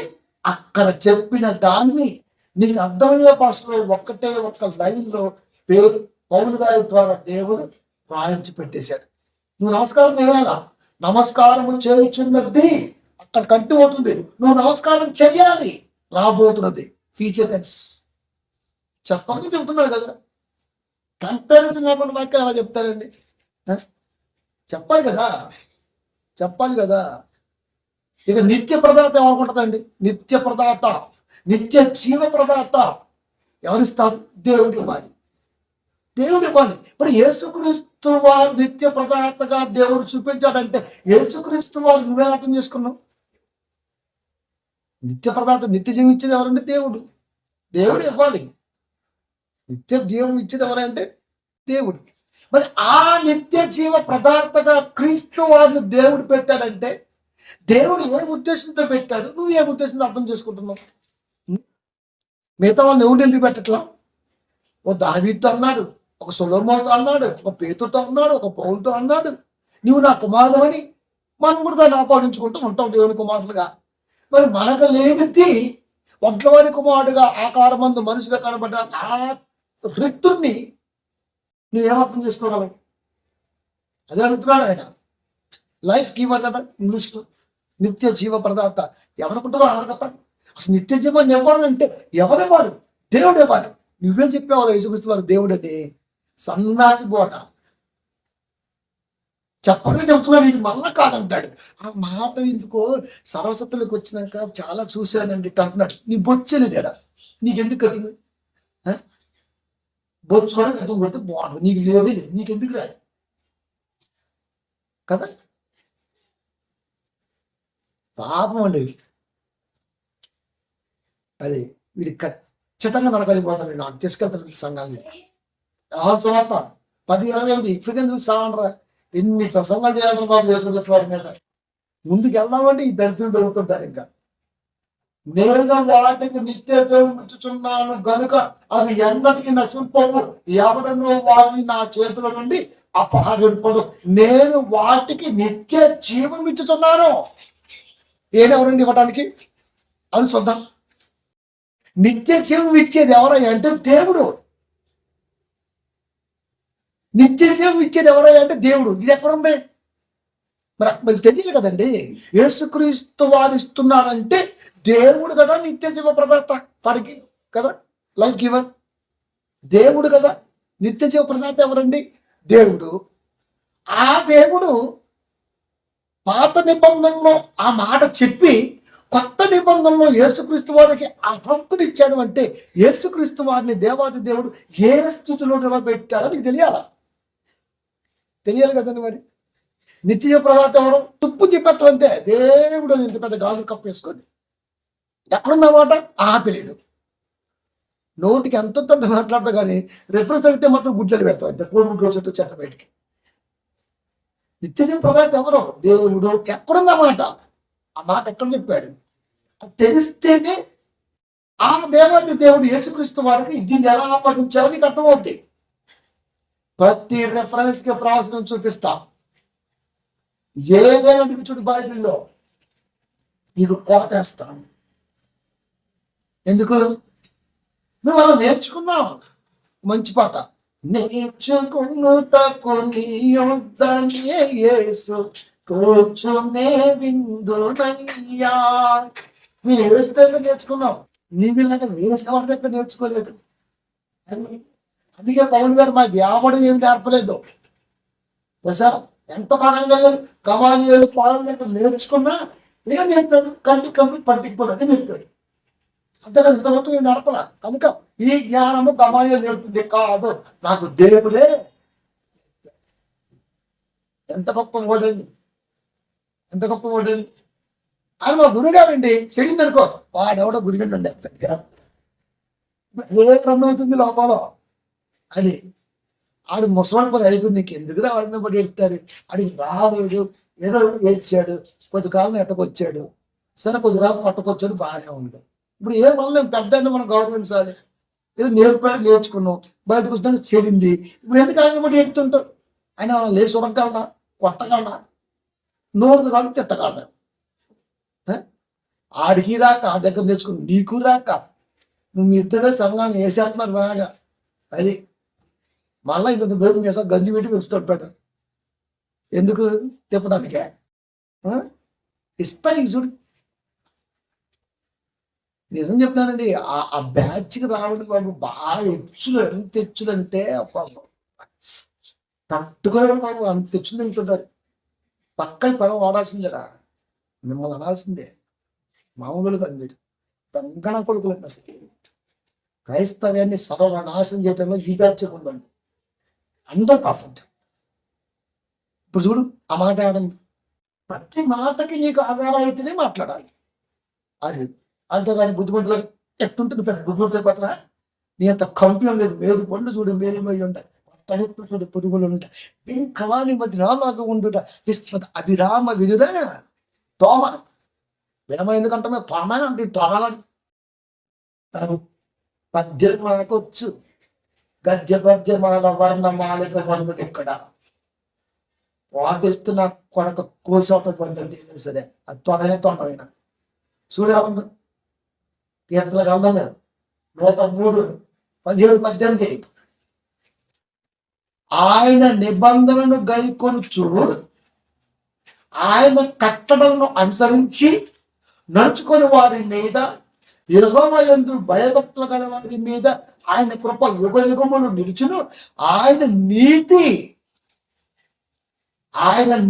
అక్కడ చెప్పిన దాన్ని నీకు అర్థమయ్యే భాషలో ఒక్కటే ఒక్క లైన్లో పౌలు గారి ద్వారా దేవుడు రాయించి పెట్టేశాడు. నువ్వు నమస్కారం చేయాలా, నమస్కారము చేయుచున్నది అక్కడ కంటి అవుతుంది. నువ్వు నమస్కారం చెయ్యాలి, రాబోతున్నది ఫ్యూచర్ టెన్స్. చెప్పని చెబుతున్నాడు కదా, కంపారిజన్ లేకుండా వాక్యం అలా చెప్తారండి. చెప్పాలి కదా, చెప్పాలి కదా. ఇక నిత్య ప్రదాత ఏమనుకుంటుందండి? నిత్య ప్రదాత, నిత్య జీవ ప్రదాత ఎవరిస్తారు? దేవుడి ఇవ్వాలి, దేవుడి ఇవ్వాలి. మరి యేసుక్రీస్తు వారు నిత్య ప్రదాతగా దేవుడు చూపించాడంటే యేసుక్రీస్తు వారు నువ్వే అర్థం చేసుకున్నావు. నిత్య ప్రదాత, నిత్య జీవం ఇచ్చేది ఎవరంటే దేవుడు. దేవుడు ఇవ్వాలి. నిత్య జీవం ఇచ్చేది ఎవరంటే దేవుడు. మరి ఆ నిత్య జీవ ప్రదాతగా క్రీస్తు వారిని దేవుడు పెట్టాడంటే దేవుడు ఏ ఉద్దేశంతో పెట్టాడు, నువ్వు ఏ ఉద్దేశంతో అర్థం చేసుకుంటున్నావు? మిగతా వాళ్ళని ఎవరు ఎందుకు పెట్టట్లా? ఓ దావీదుతో అన్నాడు, ఒక సొలొమోనుతో అన్నాడు, ఒక పేతురుతో అన్నాడు, ఒక పౌలుతో అన్నాడు, నువ్వు నా కుమారుడు అని. మనం కూడా దాన్ని ఆపాదించుకుంటూ ఉంటాం దేవుని కుమారులుగా. మరి మనకు లేనిది ఒంట్లవారి కుమారుడుగా ఆకారమందు మనుషుగా కనబడ్డ ఆ వ్యక్తుల్ని నువ్వేమర్థం చేసుకోగలవు? అదే అడుగుతున్నాడు ఆయన. లైఫ్ గివర్ కదా ఇంగ్లీష్లో, నిత్య జీవ ప్రదాత. ఎవరుకుంటారో అర్హత. అసలు నిత్య జీవాన్ని ఇవ్వాలంటే ఎవరివ్వాలి? దేవుడు ఇవ్వాలి. నువ్వే చెప్పేవారు యేసుక్రీస్తు వారు దేవుడని. సన్నాసి బోట చెప్పకుండా చెబుతున్నాడు, ఇది మళ్ళా కాదంటాడు. ఆ మాట ఎందుకో సర్వసత్తులకు వచ్చినాక చాలా చూశానండి అంటున్నాడు. నీ బొచ్చలేదేడా, నీకెందుకు కట్టింది? బొచ్చు కూడా కట్టు కొడితే బాగుంటుంది, నీకు లేదే లేదు, నీకెందుకు రా కదా. పాపం అండి అది. వీడి ఖచ్చితంగా నరకలిపోతాను నేను తీసుకెళ్తాను సంఘాన్ని. సువార్త 10-20 ఇప్పటికే చూస్తామనరా, ఎన్ని ప్రసంగాలు చేయాలని బాబు యేసుక్రీస్తు వారి మీద. ముందుకు వెళ్దామంటే ఈ దరిద్రులు దొరుకుతుంటారు. ఇంకా నేను వాటికి నిత్య ఉపయోగించుచున్నాను గనుక అవి ఎన్నటికి నశింపవు, ఎవడను వాటిని నా చేతుల నుండి అపహరింపదు. నేను వాటికి నిత్య జీవం ఇచ్చుచున్నాను. ఏదెవరండి ఇవ్వటానికి? అది చూద్దాం. నిత్య జీవం ఇచ్చేది ఎవరయ్యా అంటే దేవుడు. నిత్య జీవం ఇచ్చేది ఎవరయ్యా అంటే దేవుడు. ఇది ఎక్కడుంది? మరి తెలియదు కదండి. యేసుక్రీస్తు వారు ఇస్తున్నారంటే దేవుడు కదా నిత్య జీవ ప్రదాత, ఫర్కి కదా, లైఫ్ గివర్ దేవుడు కదా. నిత్య జీవ ప్రదాత ఎవరండి? దేవుడు. ఆ దేవుడు పాత నిబంధనలో ఆ మాట చెప్పి కొత్త నిబంధనలో యేసుక్రీస్తు వారికి ఆ హక్కును ఇచ్చాడు అంటే యేసుక్రీస్తు వారిని దేవాది దేవుడు ఏ స్థితిలో నిలబెట్టారో నీకు తెలియాలా? తెలియాలి కదండి. మరి నిత్య ప్రదాత ఎవరు? తుప్పు చెప్పేస్తాం అంతే. దేవుడు ఇంత పెద్ద గాజు కప్పు వేసుకొని ఎక్కడున్నమాట తెలియదు. నోటికి ఎంత మాట్లాడతా కానీ రెఫరెన్స్ అడిగితే మాత్రం గుడ్డలు పెడతాం అంతే. కోడిగుడ్డు వచ్చేట్టు చెత్త బయటికి. నిత్య ప్రదాత ఎవరు? దేవుడు. ఎక్కడున్నమాట? ఆ మాట ఎక్కడ చెప్పాడు? తెలిస్తేనే ఆ దేవాది దేవుడు యేసుక్రీస్తు వారికి దీన్ని ఎలా ఆపాదించాలో నీకు అర్థమవుద్ది. ప్రతి రెఫరెన్స్ కి ప్రవచనం చూపిస్తా. ఏదైనా చూడు బైబిల్లో నీకు కోతేస్తాను. ఎందుకు? మేము అలా నేర్చుకున్నాం. మంచి పాట. నేర్చుకున్నటకు నీ యొద్దనే యేసు కూర్చునే విందునయ్యా. మేము యేసు దగ్గర నేర్చుకున్నాం. నీ వీళ్ళగా వేసేవాడి దగ్గర నేర్చుకోలేదు. అందుకే పౌలు గారు మాకు ఎవడు ఏమి నేర్పలేదు తెలుసా. ఎంత బాగా గమాలీయులు పాలన దగ్గర నేర్చుకున్నా ఏం నేర్పాడు? కంటి పట్టిపోయినట్టు నేర్పాడు. అంతేకాదు ఇంతవరకు ఏం నేర్పల. కనుక ఈ జ్ఞానము గమాలీయులు నేర్పింది కాదు, నాకు దేవుడే. ఎంత గొప్ప ఓడండి, ఎంత గొప్ప ఓడండి. ఆయన మా గురుగారండి. చెడిందనుకో వాడెవడో గురిగండి ఉండే ఏ రన్ అవుతుంది లోపల. అది ఆడు ముసలాడు పని అయిపోయి నీకు ఎందుకు వాడిని పడి ఎడతారు, ఆడికి రాలేదు, ఏదో ఏడ్చాడు, కొద్ది కాలం ఎట్టకొచ్చాడు, సరే కొద్ది కాలం పట్టుకొచ్చాడు, బాగానే ఉంది. ఇప్పుడు ఏం వల్ల పెద్ద మనం గౌరవించాలి, ఏదో నేర్చుకున్నాం, బయటకు వచ్చాక చెడింది, ఇప్పుడు ఎందుకు ఆయన బట్టి ఎడుతుంటావు? ఆయన లేచి ఉడకగలడా, కొట్టగలడా, నోరు కాదు తిట్టగలడా? ఆడికి రాక ఆ దగ్గర నేర్చుకుని నీకు రాక నువ్వు మీ ఇద్దరే సంఘాన్ని వేసేస్తున్నారు బాగా. అది మళ్ళీ ఇంత దూరం చేస్తా గంజి పెట్టి పెంచుతాడు ఎందుకు తిప్పడానికే ఇస్తాను చూడు. నిజం చెప్తానండి, ఆ బ్యాచ్కి రావడం బాబు బాగా హెచ్చులు, ఎంత హెచ్చులు అంటే తట్టుకోవడం బాబు, అంత హెచ్చులు తింటుంటారు. పక్కన పరం వాడాల్సిందేరా, మిమ్మల్ని అనాల్సిందే, మామూలు కాదు మీరు దొంగన కొడుకులు అండి. అసలు క్రైస్తవ్యాన్ని సర్వనాశనం చేయడంలో ఈ బ్యాచ్ ఉందండి 100%. ఇప్పుడు చూడు ఆ మాట ఆడండి, ప్రతి మాటకి నీకు ఆధారం అయితేనే మాట్లాడాలి. అది అంతేగాని బుద్ధిమంతులు ఎట్టుంటుంది బుద్ధిమంతుల పట్ల నీ అంత కంప్యూటర్ లేదు. మేలు పండు చూడు, మేలుమై ఉంటాయి, చూడు పురుగులు ఉంటాయి, వెంకవాణి మధ్య రాలాగా ఉండుట విశ్వత అభిరామ వినురా తోమ. వినమ ఎందుకంటే మేము తోమని అంటే తొనాలని. పద్యం మనకొచ్చు, గద్య పద్యమాల వర్ణమాలిక వర్ణుడు ఇక్కడ వాదిస్తున్న కొనక కోసోట పొందండి సరే, అది తొడనే తొండమైన సూర్యరామ కీర్తన గ్రంథము 103, 17-18. ఆయన నిబంధనను గైకొనుచు ఆయన కట్టడలను అనుసరించి నడుచుకొని వారి మీద, యెహోవా యందు భయభక్తులు గల వారి మీద ఆయన కృప యుగ యుగములు నిలుచును. ఆయన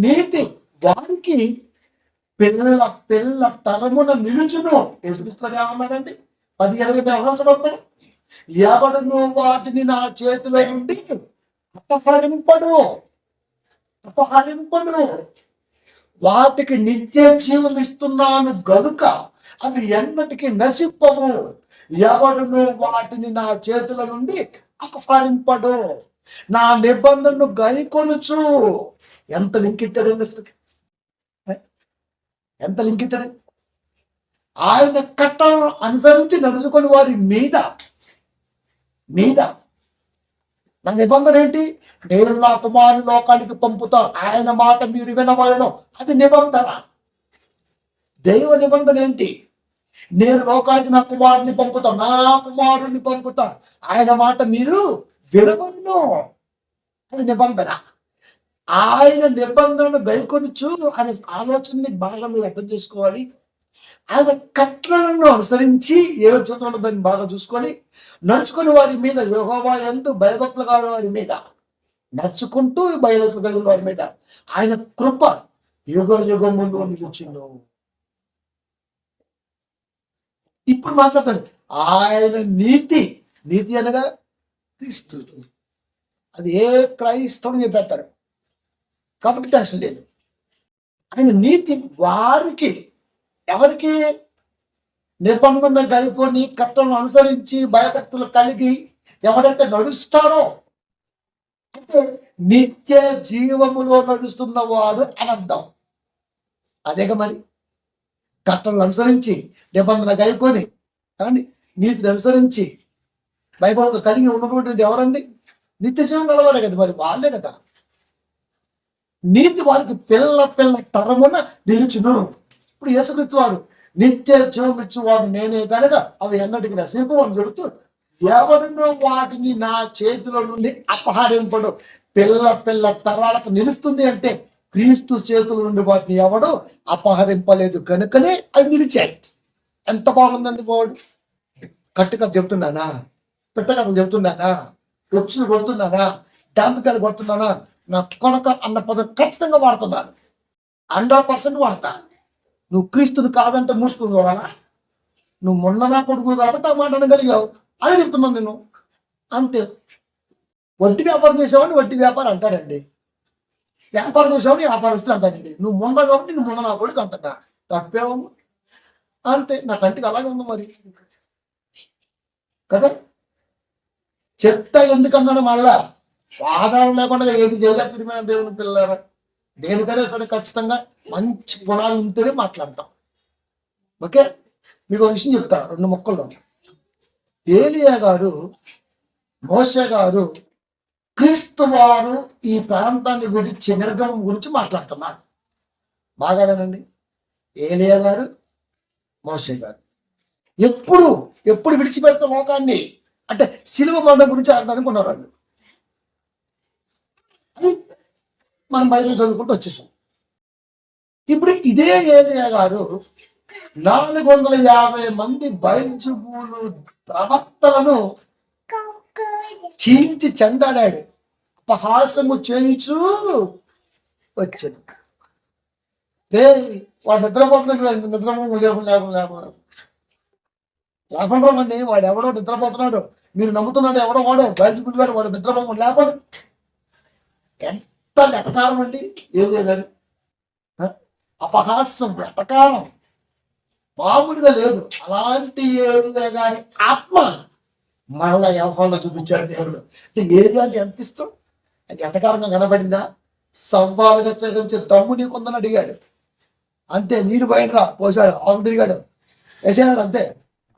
నీతి వారికి పిల్ల పిల్ల తరమున నిలుచును. యేసుక్రీస్తు ఏమన్నారండి 10-20 సంవత్సరాలు, ఎవడును వాటిని నా చేతిలో నుండి అపహరింపడు, వాటికి నిత్య జీవం ఇస్తున్నాను గనుక అవి ఎన్నటికీ నశింపవు. ఎవడును వాటిని నా చేతుల నుండి అపహరింపడు, నా నిబంధనను గైకొనుచు. ఎంత లింక్ ఇట్టాడండి అసలు, ఎంత లింక్ ఇట్టాడు. ఆయన కట్టలను అనుసరించి నడుచుకొని వారి మీద నా నిబంధన ఏంటి? నేను నా కుమారుని లోకానికి పంపుతా, ఆయన మాట మీరు వినవలను. అది నిబంధన. దైవ నిబంధన ఏంటి? నేను లోకానికి నా కుమారుని పంపుతా, నా కుమారుని పంపుతా, ఆయన మాట మీరు వినవలను. అది నిబంధన. ఆయన నిబంధనను గైకొనుచు అనే ఆలోచనని బాగా మీరు అర్థం చేసుకోవాలి. ఆయన కట్టలను అనుసరించి 7 చోట్ల దాన్ని బాగా చూసుకొని నడుచుకుని వారి మీద, యెహోవా యందు భయభక్తులు కాని వారి మీద నడుచుకుంటూ భయభక్తులు కలిగిన వారి మీద ఆయన కృప యుగ యుగములో నిలిచిండు. ఇప్పుడు మాట్లాడతాడు ఆయన నీతి అనగా క్రీస్తు. అది ఏ క్రైస్తవుని చెప్పేస్తాడు కాబట్టి టెన్షన్ లేదు. ఆయన నీతి వారికి, ఎవరికి? నిబంధన గైకొని కట్టలను అనుసరించి భయభక్తులు కలిగి ఎవరైతే నడుస్తారో అంటే నిత్య జీవములో నడుస్తున్నవాడు అని అర్థం. అదేగా మరి, కట్టలను అనుసరించి నిబంధన గైకొని కానీ నీతిని అనుసరించి భయభక్తులు కలిగి ఉన్నటువంటి ఎవరండి? నిత్య జీవం గలవారే కదా, మరి వాళ్ళే కదా. నీతి వారికి పిల్ల తరమున నిలుచును. ఇప్పుడు యేసుక్రీస్తు వారు నిత్య జీవం ఇచ్చేవాడు నేనే కనుక అవి ఎన్నటికి నశింపు అని చెబుతూ, ఎవరినో వాటిని నా చేతిలో నుండి అపహరింపడు, పిల్ల తరాలకు నిలుస్తుంది అంటే క్రీస్తు చేతుల నుండి వాటిని ఎవడు అపహరింపలేదు కనుకనే అవి నిలిచాయి. ఎంత బాగుందండి బాగుంది. కట్టుకథ చెప్తున్నానా, పిట్టకథలు చెప్తున్నానా, వచ్చులు కొడుతున్నానా, డాంపికాయలు కొడుతున్నానా, నా కొనక అన్న పదం ఖచ్చితంగా వాడుతున్నాను, 100% వాడతా. నువ్వు క్రీస్తుని కాదంటే మూసుకుని చూడాలా? నువ్వు మొన్న నా కొడుకు కాబట్టి ఆ మాట అనగలిగావు, అదే చెప్తున్నాను నేను. అంతే. వడ్డీ వ్యాపారం చేసేవాడిని వడ్డీ వ్యాపారం అంటారండి, వ్యాపారం చేసేవాడిని వ్యాపారస్తులు అంటారండి. నువ్వు మొన్న కాబట్టి నువ్వు మొన్న నా కొడుకు అంటున్నా, తప్పేమో. అంతే, నా కంటికి అలాగే ఉంది మరి కదా. చెప్తా ఎందుకన్నాను మళ్ళా, ఆధారం లేకుండా ఏది చేయలేకపోయిన దేవుని పిల్లరా, దేనికైనా సరే ఖచ్చితంగా మంచి గుణాలు ఉంటేనే మాట్లాడతాం. ఓకే, మీకు ఒక విషయం చెప్తా 2 ముక్కల్లో. ఏలియా గారు, మోషే గారు, క్రీస్తు వారు ఈ ప్రాంతాన్ని విడిచి నిర్గమం గురించి మాట్లాడుతున్నారు. బాగా వినండి. ఏలియా గారు, మోషే గారు ఎప్పుడు ఎప్పుడు విడిచిపెడతా లోకాన్ని అంటే శిలువ మరణం గురించి ఆడడానికి ఉన్నారు వాళ్ళు. మనం బైబిల్ చదువుకుంటూ వచ్చేసాం. ఇప్పుడు ఇదే ఏలియా గారు 450 మంది బయల్జెబూలు ప్రవక్తలను చీల్చి చెండాడాడు, అపహాసము చేయించు వచ్చాడు. వాడు నిద్రపోతున్నాడు, లేకుండా వాడు ఎవడో నిద్రపోతున్నాడు, మీరు నమ్ముతున్నాడు ఎవడో వాడు బయల్జెబూలు గారు, వాడు నిద్రపోకుండా లేపడు. ఎంత వెటకారం అండి ఏలియా గారు, అపహాస్యం, వెటకారం మామూలుగా లేదు. అలాంటి ఏలియా గారి ఆత్మ మరలా వ్యవహారంలో చూపించాడు దేవుడు. అంటే ఏలియా అంటే ఎంత ఇష్టం, అది ఎంతకాలంగా కనబడిందా? సవ్వాలుగా స్వీకరించే దమ్ము నీకుందని అడిగాడు, అంతే. నీరు బయటరా పోసాడు, ఆవు తిరిగాడు, వేసాడు, అంతే.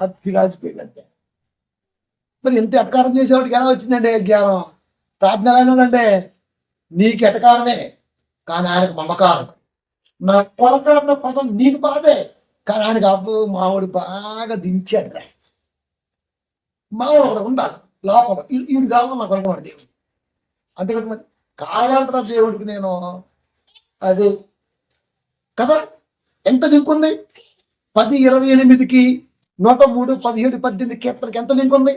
అది రాసిపోయింది, అంతే. మరి ఎంత ఎటకారం చేసేవాడికి ఎలా వచ్చిందండి జ్ఞానం? ప్రార్థన ఎలా అయినాడంటే, నీకు ఎటకారమే కానీ ఆయనకు మమకారం. నా కొలకన్న పదం నీకు బాధే కానీ ఆయనకు అబ్బు మామిడి బాగా దించాడు రా. మామిడి ఒకటి ఉండాలి లోపల, ఈడు కావాలి నాకు అనుకున్నాడు దేవుడు. అంతేకాదు మరి కావాలంటారా దేవుడికి నేను అది కదా. ఎంత లింక్ ఉంది? 10:28కి 103, 17, 18 కీర్తనకి ఎంత లింక్ ఉంది?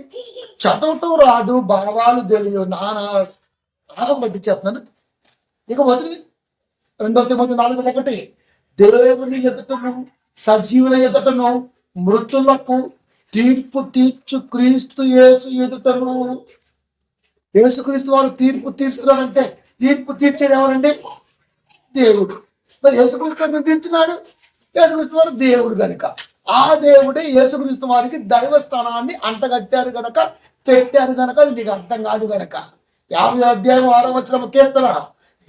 చదవటం రాదు, భావాలు తెలియదు, నానా రాగం బట్టి చెప్తున్నాను. ఇక వదిలి 2 Timothy 4:1 దేవుని ఎదుటను సజీవుల ఎదుటను మృతులకు తీర్పు తీర్చు క్రీస్తు యేసు ఎదుటను. యేసుక్రీస్తు వారు తీర్పు తీర్చున్నాడంటే తీర్పు తీర్చేది ఎవరండి? దేవుడు. మరి యేసుక్రీస్తు తీర్చున్నాడు, యేసుక్రీస్తు వారు దేవుడు కనుక ఆ దేవుడే యేసుక్రీస్తు వారికి దైవ స్థానాన్ని అంటగట్టారు కనుక, పెట్టారు కనుక, అది నీకు అర్థం కాదు కనుక. 50వ అధ్యాయం 6వ వచనం కీర్తన,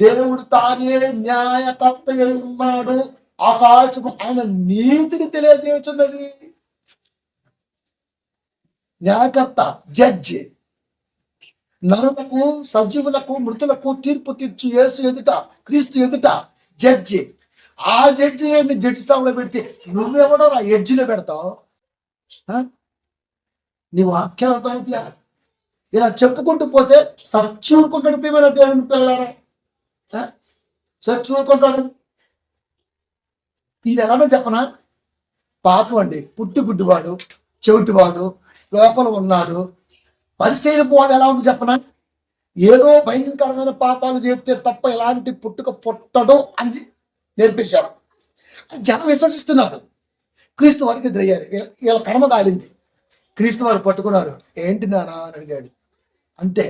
దేవుడు తానే న్యాయకర్త ఉన్నాడు, ఆకాశము ఆయన నీతిని తెలియజేస్తున్నది. న్యాయకర్త, జడ్జి, నరులకు సజీవులకు మృతులకు తీర్పు తీర్చు యేసు ఎదుట, క్రీస్తు ఎదుట జడ్జి. ఆ జడ్జి జడ్జి స్థానంలో పెడితే నువ్వెవడో ఆ ఎడ్జిలో పెడతావు? నీ వాక్యం ఇలా చెప్పుకుంటూ పోతే సచ్చూరుకుంటాడు ప్రియమైన దేవుని పిల్లారా, సచ్చూరుకుంటాడు. ఇది ఎలానో చెప్పనా? పాపం అండి, పుట్టుగుడ్డువాడు, చెవిటివాడు, లోపల ఉన్నాడు. పరిశీలి పోవాలి ఎలా ఉంది చెప్పనా? ఏదో భయంకరమైన పాపాలు చేస్తే తప్ప ఎలాంటి పుట్టుక పుట్టడు అని నేర్పించారు. జనం విశ్వసిస్తున్నారు. క్రీస్తు వారికి ఎదురయ్యారు, ఇలా కర్మ కాలింది. క్రీస్తు వారు పట్టుకున్నారు. ఏంటి నానా అని అడిగాడు, అంతే.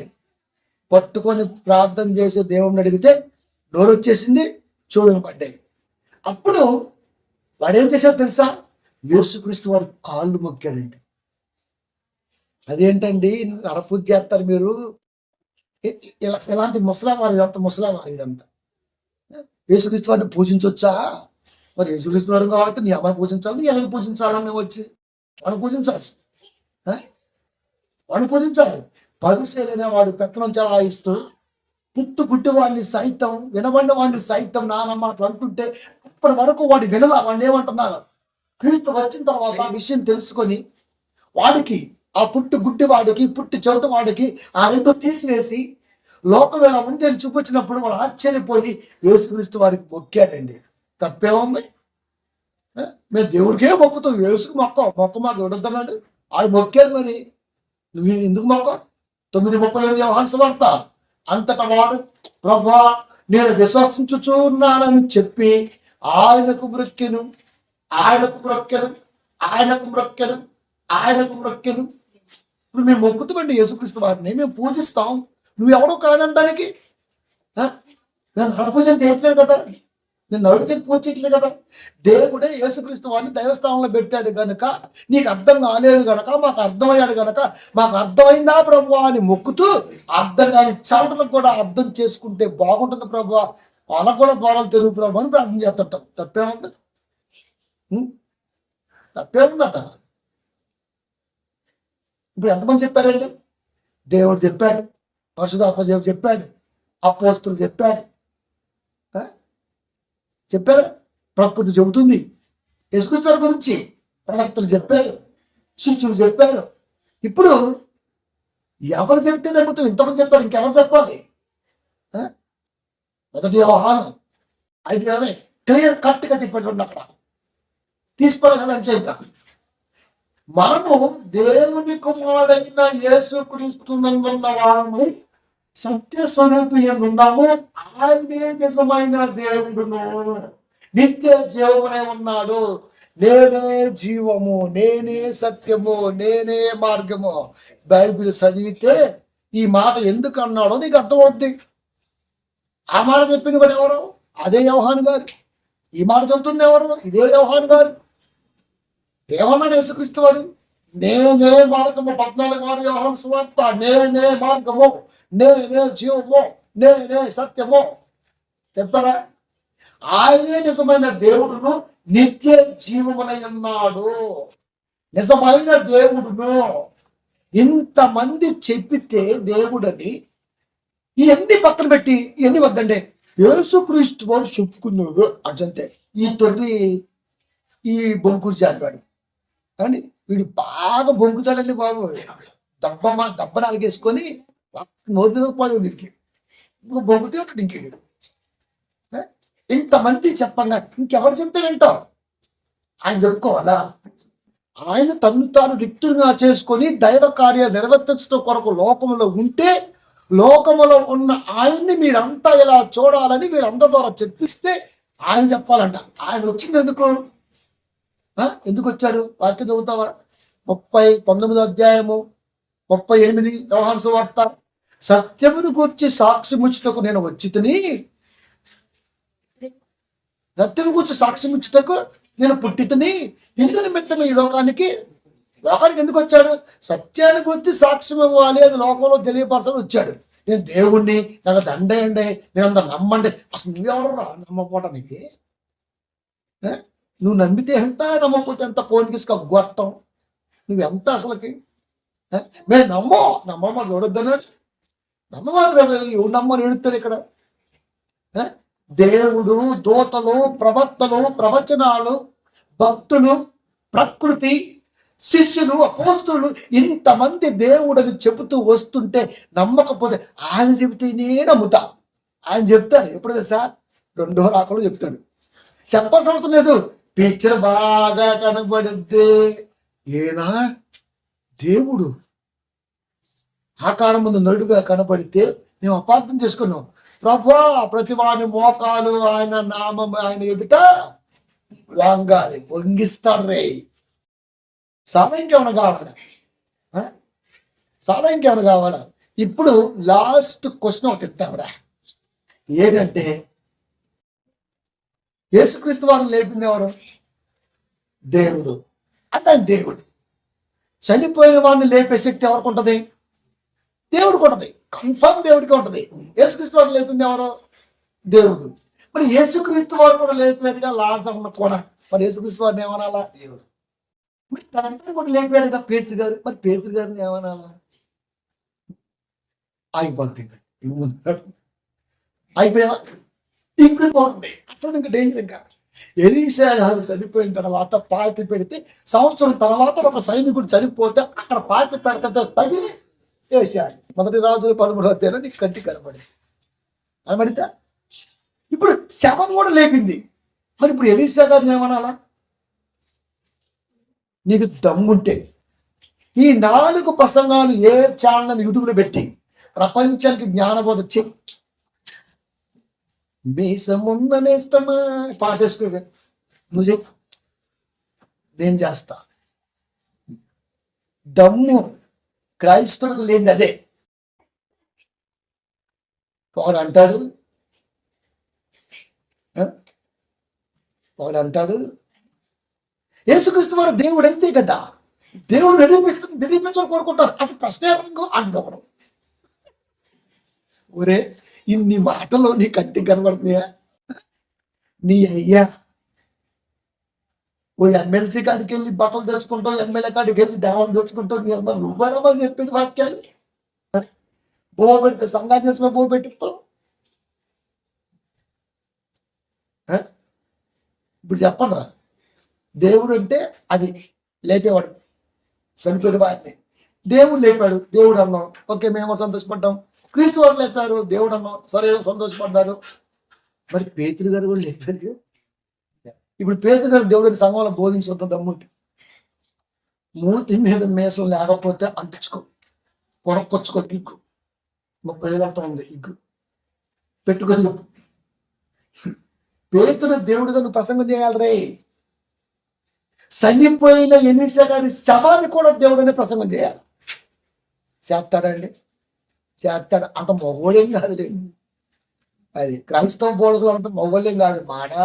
పట్టుకొని ప్రార్థన చేసే దేవుడిని అడిగితే నోరు వచ్చేసింది, చూడని పడ్డాయి. అప్పుడు వాడు ఏం చేశారు తెలుసా? యేసుక్రీస్తు వారు కాళ్ళు మొక్కాడండి. అదేంటండి నరపూజ చేస్తారు మీరు, ఇలాంటి ముసలావారు ఇదంతా యేసుక్రీస్తు వారిని పూజించవచ్చా? మరి యేసుక్రీస్తు వారు కాబట్టి నీ అమ్మాయి పూజించాలి, నీ ఎవరు పూజించాలని మేము వచ్చి వాడిని పూజించాలి, వాడిని పూజించాలి. పరిశీలన వాడు పెత్తనం చలాయిస్తూ పుట్టుగుడ్డు వాడిని సైతం, వినబడిన వాడిని సైతం నాన్న మాటలు అంటుంటే ఇప్పటి వరకు వాడి వినవా? వాడిని ఏమంటున్నారు? క్రీస్తు వచ్చిన తర్వాత ఆ విషయం తెలుసుకొని వాడికి, ఆ పుట్టుగుడ్డి వాడికి, పుట్టి చెవిటి వాడికి ఆ రెండు తీసివేసి లోకం ఎలా ఉంది అని చూపించినప్పుడు వాడు ఆశ్చర్యపోయి యేసుక్రీస్తు వారికి మొక్కాడండి. తప్పేముంది? మేము దేవుడికే మొక్కుతాం, యేసుకు మొక్క మాకు ఎవడొద్దన్నాడు? అది మొక్కారు. మరి నువ్వు ఎందుకు మొక్క? 9:38 యోహాను సువార్త, అంతటా వాడు ప్రభువా నేను విశ్వసించుచున్నానని చెప్పి ఆయనకు మ్రొక్కెను, ఆయనకు మ్రొక్కెను, ఆయనకు మ్రొక్కెను, ఆయనకు మ్రొక్కెను. ఇప్పుడు మేము మొక్కుతామండి యేసుక్రీస్తు వారిని, మేము పూజిస్తాం. నువ్వెవడో కాదనడానికి నేను పూజలు చేయట్లేదు కదా. నేను అడిగే పూర్తిలే కదా. దేవుడే యేసుక్రీస్తు వారిని దైవస్థానంలో పెట్టాడు కనుక, నీకు అర్థం కాలేదు కనుక, మాకు అర్థమయ్యాడు కనుక, మాకు అర్థమైందా ప్రభు అని మొక్కుతూ, అర్థం కాని చాటలకు కూడా అర్థం చేసుకుంటే బాగుంటుంది ప్రభు, వాళ్ళకు కూడా ద్వారాలు తెలుగు ప్రభు అని ప్రార్థన చేస్తుంటాం. తప్పేముంది? తప్పేముందట? ఇప్పుడు ఎంతమంది చెప్పారండి? దేవుడు చెప్పాడు, పరిశుధాత్మ దేవుడు చెప్పాడు, అపోస్తులు చెప్పాడు, చెప్పారు, ప్రకృతి చెబుతుంది, యేసుక్రీస్తు గురించి ప్రవక్తలు చెప్పారు, శిష్యులు చెప్పారు. ఇప్పుడు ఎవరు చెప్తే నమ్ముతాం? ఇంతమంది చెప్పారు, ఇంకెవరు చెప్పాలి? మొదటి వ్యవహారం అయితే క్లియర్ కట్గా చెప్పాడు. అక్కడ తీసుకోవాలంటే ఇంకా మనము దేవుని కుమారుడైన యేసుక్రీస్తునందున్న వారము, సత్య స్వరూపి ఉన్నాము. ఆయనే నిజమైన దేవుడును, నిత్య జీవమునే ఉన్నాడు. నేనే జీవము, నేనే సత్యము, నేనే మార్గము. బైబిల్ చదివితే ఈ మాట ఎందుకు అన్నాడో నీకు అర్థమవుద్ది. ఆ మాట చెప్పింది కూడా ఎవరు? అదే యోహాను గారు. ఈ మాట చెబుతుంది ఎవరు? ఇదే యోహాను గారు. ఏమన్నాడు యేసుక్రీస్తు వారు? నేనే మార్గము, 14 యోహాను సువార్త. నేనే మార్గము, నేనే జీవము, నేనే సత్యము చెప్పారా? ఆయనే నిజమైన దేవుడును, నిత్య జీవమునై ఉన్నాడు. నిజమైన దేవుడును ఇంతమంది చెప్పితే దేవుడని ఇవన్నీ పక్కన పెట్టి ఇవన్నీ వద్దండి, యేసుక్రీస్తు వారు చెప్పుకున్నాడు అజంతే. ఈ తొర్రి ఈ బొంకూరు జారివాడు కానీ వీడు బాగా బొంకుతాడండి బాబు. దెబ్బ నాలుగేసుకొని నోరు పోదు దీనికి బొంకుతే ఒకటి ఇంకేడు. ఇంతమంది చెప్పంగా ఇంకెవరు చెప్తే వింటాం? ఆయన చెప్పుకోవాలా? ఆయన తన్ను తాను రిక్తులుగా చేసుకొని దైవ కార్యాలు నిర్వర్తించడం కొరకు లోకంలో ఉంటే, లోకములో ఉన్న ఆయన్ని మీరంతా ఇలా చూడాలని వీరందరి ద్వారా చెప్పిస్తే ఆయన చెప్పాలంట. ఆయన వచ్చింది ఎందుకు? ఎందుకు వచ్చాడు? వాక్యం చదువుతావా? 19వ అధ్యాయము 38 యోహాను సువార్త. సత్యమును గూర్చి సాక్ష్యముచ్చుటకు నేను వచ్చితిని, సత్యము గూర్చి సాక్ష్యముచ్చుటకు నేను పుట్టితిని. ఇందు నిమిత్తం ఈ లోకానికి ఎందుకు వచ్చాడు? సత్యాన్ని గురించి సాక్ష్యం ఇవ్వాలి, అది లోకంలో తెలియపరచని వచ్చాడు. నేను దేవుణ్ణి, నాకు దండేయండి, నేను అందరు నమ్మండి. అసలు నువ్వెవరు నమ్మపోవటానికి? నువ్వు నమ్మితే ఎంత, నమ్మకపోతే ఎంత, కోనికిసుక గొట్టం. నువ్వెంత అసలుకి? మేము నమ్మమ్మ చూడొద్దన్నాడు. నమ్మని ఎడుతాడు ఇక్కడ. దేవుడు, దూతలు, ప్రవక్తలు, ప్రవచనాలు, భక్తులు, ప్రకృతి, శిష్యులు, అపోస్తులు, ఇంతమంది దేవుడని చెబుతూ వస్తుంటే నమ్మకపోతే ఆయన చెబితేనే నమ్ముతా. ఆయన చెప్తాడు ఎప్పుడు తెలుసా? 2వ రాకలో చెప్తాడు. చెప్పాల్సిన అవసరం లేదు. పిక్చర్ బాగా కనబడుద్ది. ఏనా దేవుడు ఆకారం ముందు నడుగా కనబడితే మేము అపార్థం చేసుకున్నాం. ప్రభా, ప్రతి వాని మోకాలు ఆయన నామం ఆయన ఎదుట వంగాలి, పొంగిస్తాడు. రే చాలా ఇంకేమైనా కావాలా? చాలా ఇంకేమైనా కావాలా? ఇప్పుడు లాస్ట్ క్వశ్చన్ ఒకటి ఇస్తాంరా. ఏంటంటే యేసుక్రీస్తు వారిని లేపింది ఎవరు? దేవుడు. అంటే ఆయన దేవుడు. చనిపోయిన వారిని లేపే శక్తి ఎవరికి ఉంటుంది? దేవుడికి ఉంటుంది. కన్ఫర్మ్ దేవుడికి ఉంటుంది. యేసుక్రీస్తు వారిని లేపింది ఎవరు? దేవుడు. మరి యేసుక్రీస్తు వారు కూడా లేపేదిగా లాజర్ను కూడా. మరి యేసుక్రీస్తు వారిని ఏమనాలా? మరి తనంతా కూడా లేపాడుగా పేతురు గారు. మరి పేతురు గారిని ఏమనాలా? ఆగిపోతుంది. అయిపోయా ఇప్పుడు పోతుంది. అసలు ఇంకా డేంజర్. ఇంకా ఎలీషా గారు చనిపోయిన తర్వాత పాతి పెడితే, సంవత్సరం తర్వాత ఒక సైనికుడు చనిపోతే అక్కడ పాతి పెడతా తగిలి వేసారు. 1 రాజులు 13వ అధ్యాయంలో నీకు కంటి కనబడితే ఇప్పుడు శవం కూడా లేపింది. మరి ఇప్పుడు ఎలీషా గారిని ఏమనాలా? నీకు దమ్ముంటే ఈ 4 ప్రసంగాలు ఏ ఛానల్ యూట్యూబ్లో పెట్టి ప్రపంచానికి జ్ఞానబోధ చెయ్యి. మీసముందనేస్తమా పాటేసుకో, నువ్వు చెప్పు, నేను చేస్తా. దమ్ము క్రైస్తవులకు లేని అదే. వాడు అంటాడు వాడు అంటాడు యేసుక్రీస్తు వారు దేవుడు అంతే కదా, దేవుడు నిరూపించాలని కోరుకుంటారు. అసలు ప్రశ్న అనుకోవడం. ఒరే, ఇన్ని మాటలు నీ కంటికి కనబడుతున్నాయా? నీ అయ్యా ఓ ఎమ్మెల్సీ కాడికి వెళ్ళి బట్టలు తెచ్చుకుంటావు, ఎమ్మెల్యే కాడికి వెళ్ళి డావం తెచ్చుకుంటావు. నీ అమ్మ నువ్వరమ్మా చెప్పేది వాక్యాలు. బొమ్మ పెడితే సంఘాన్ని చేసిన బొమ్మ పెట్టిస్తావు. ఇప్పుడు చెప్పండి రా, దేవుడు అంటే అది లేపేవాడు చనిపోయిన వారిని. దేవుడు లేపాడు, దేవుడు అన్నాం, ఓకే మేము సంతోషపడ్డాం. క్రీస్తు వారు లేపారు, దేవుడు అన్నాం, సరే సంతోషపడ్డారు. మరి పేతురు గారు కూడా లేపారు. ఇప్పుడు పేతురు గారు దేవుడిని సంఘంలో బోధించుకుంటాం దమ్ముంటే, మూతి మీద మేసం లేకపోతే అంటించుకో, కొనక్కొచ్చుకో, ఇగ్గు 30,000 ఉంది, ఇగ్గు పెట్టుకొని చెప్పు. పేతురు దేవుడిగా నువ్వు ప్రసంగం చేయాలి రే. చనిపోయిన ఎలీషా గారి శవాన్ని కూడా దేవుడనే ప్రసంగం చేయాలి. చేస్తాడండి? చేస్తాడు. అంత మగోడేం కాదులేండి. అది క్రైస్తవ బోధకులు అంత మగోళ్ళేం కాదు. మాడా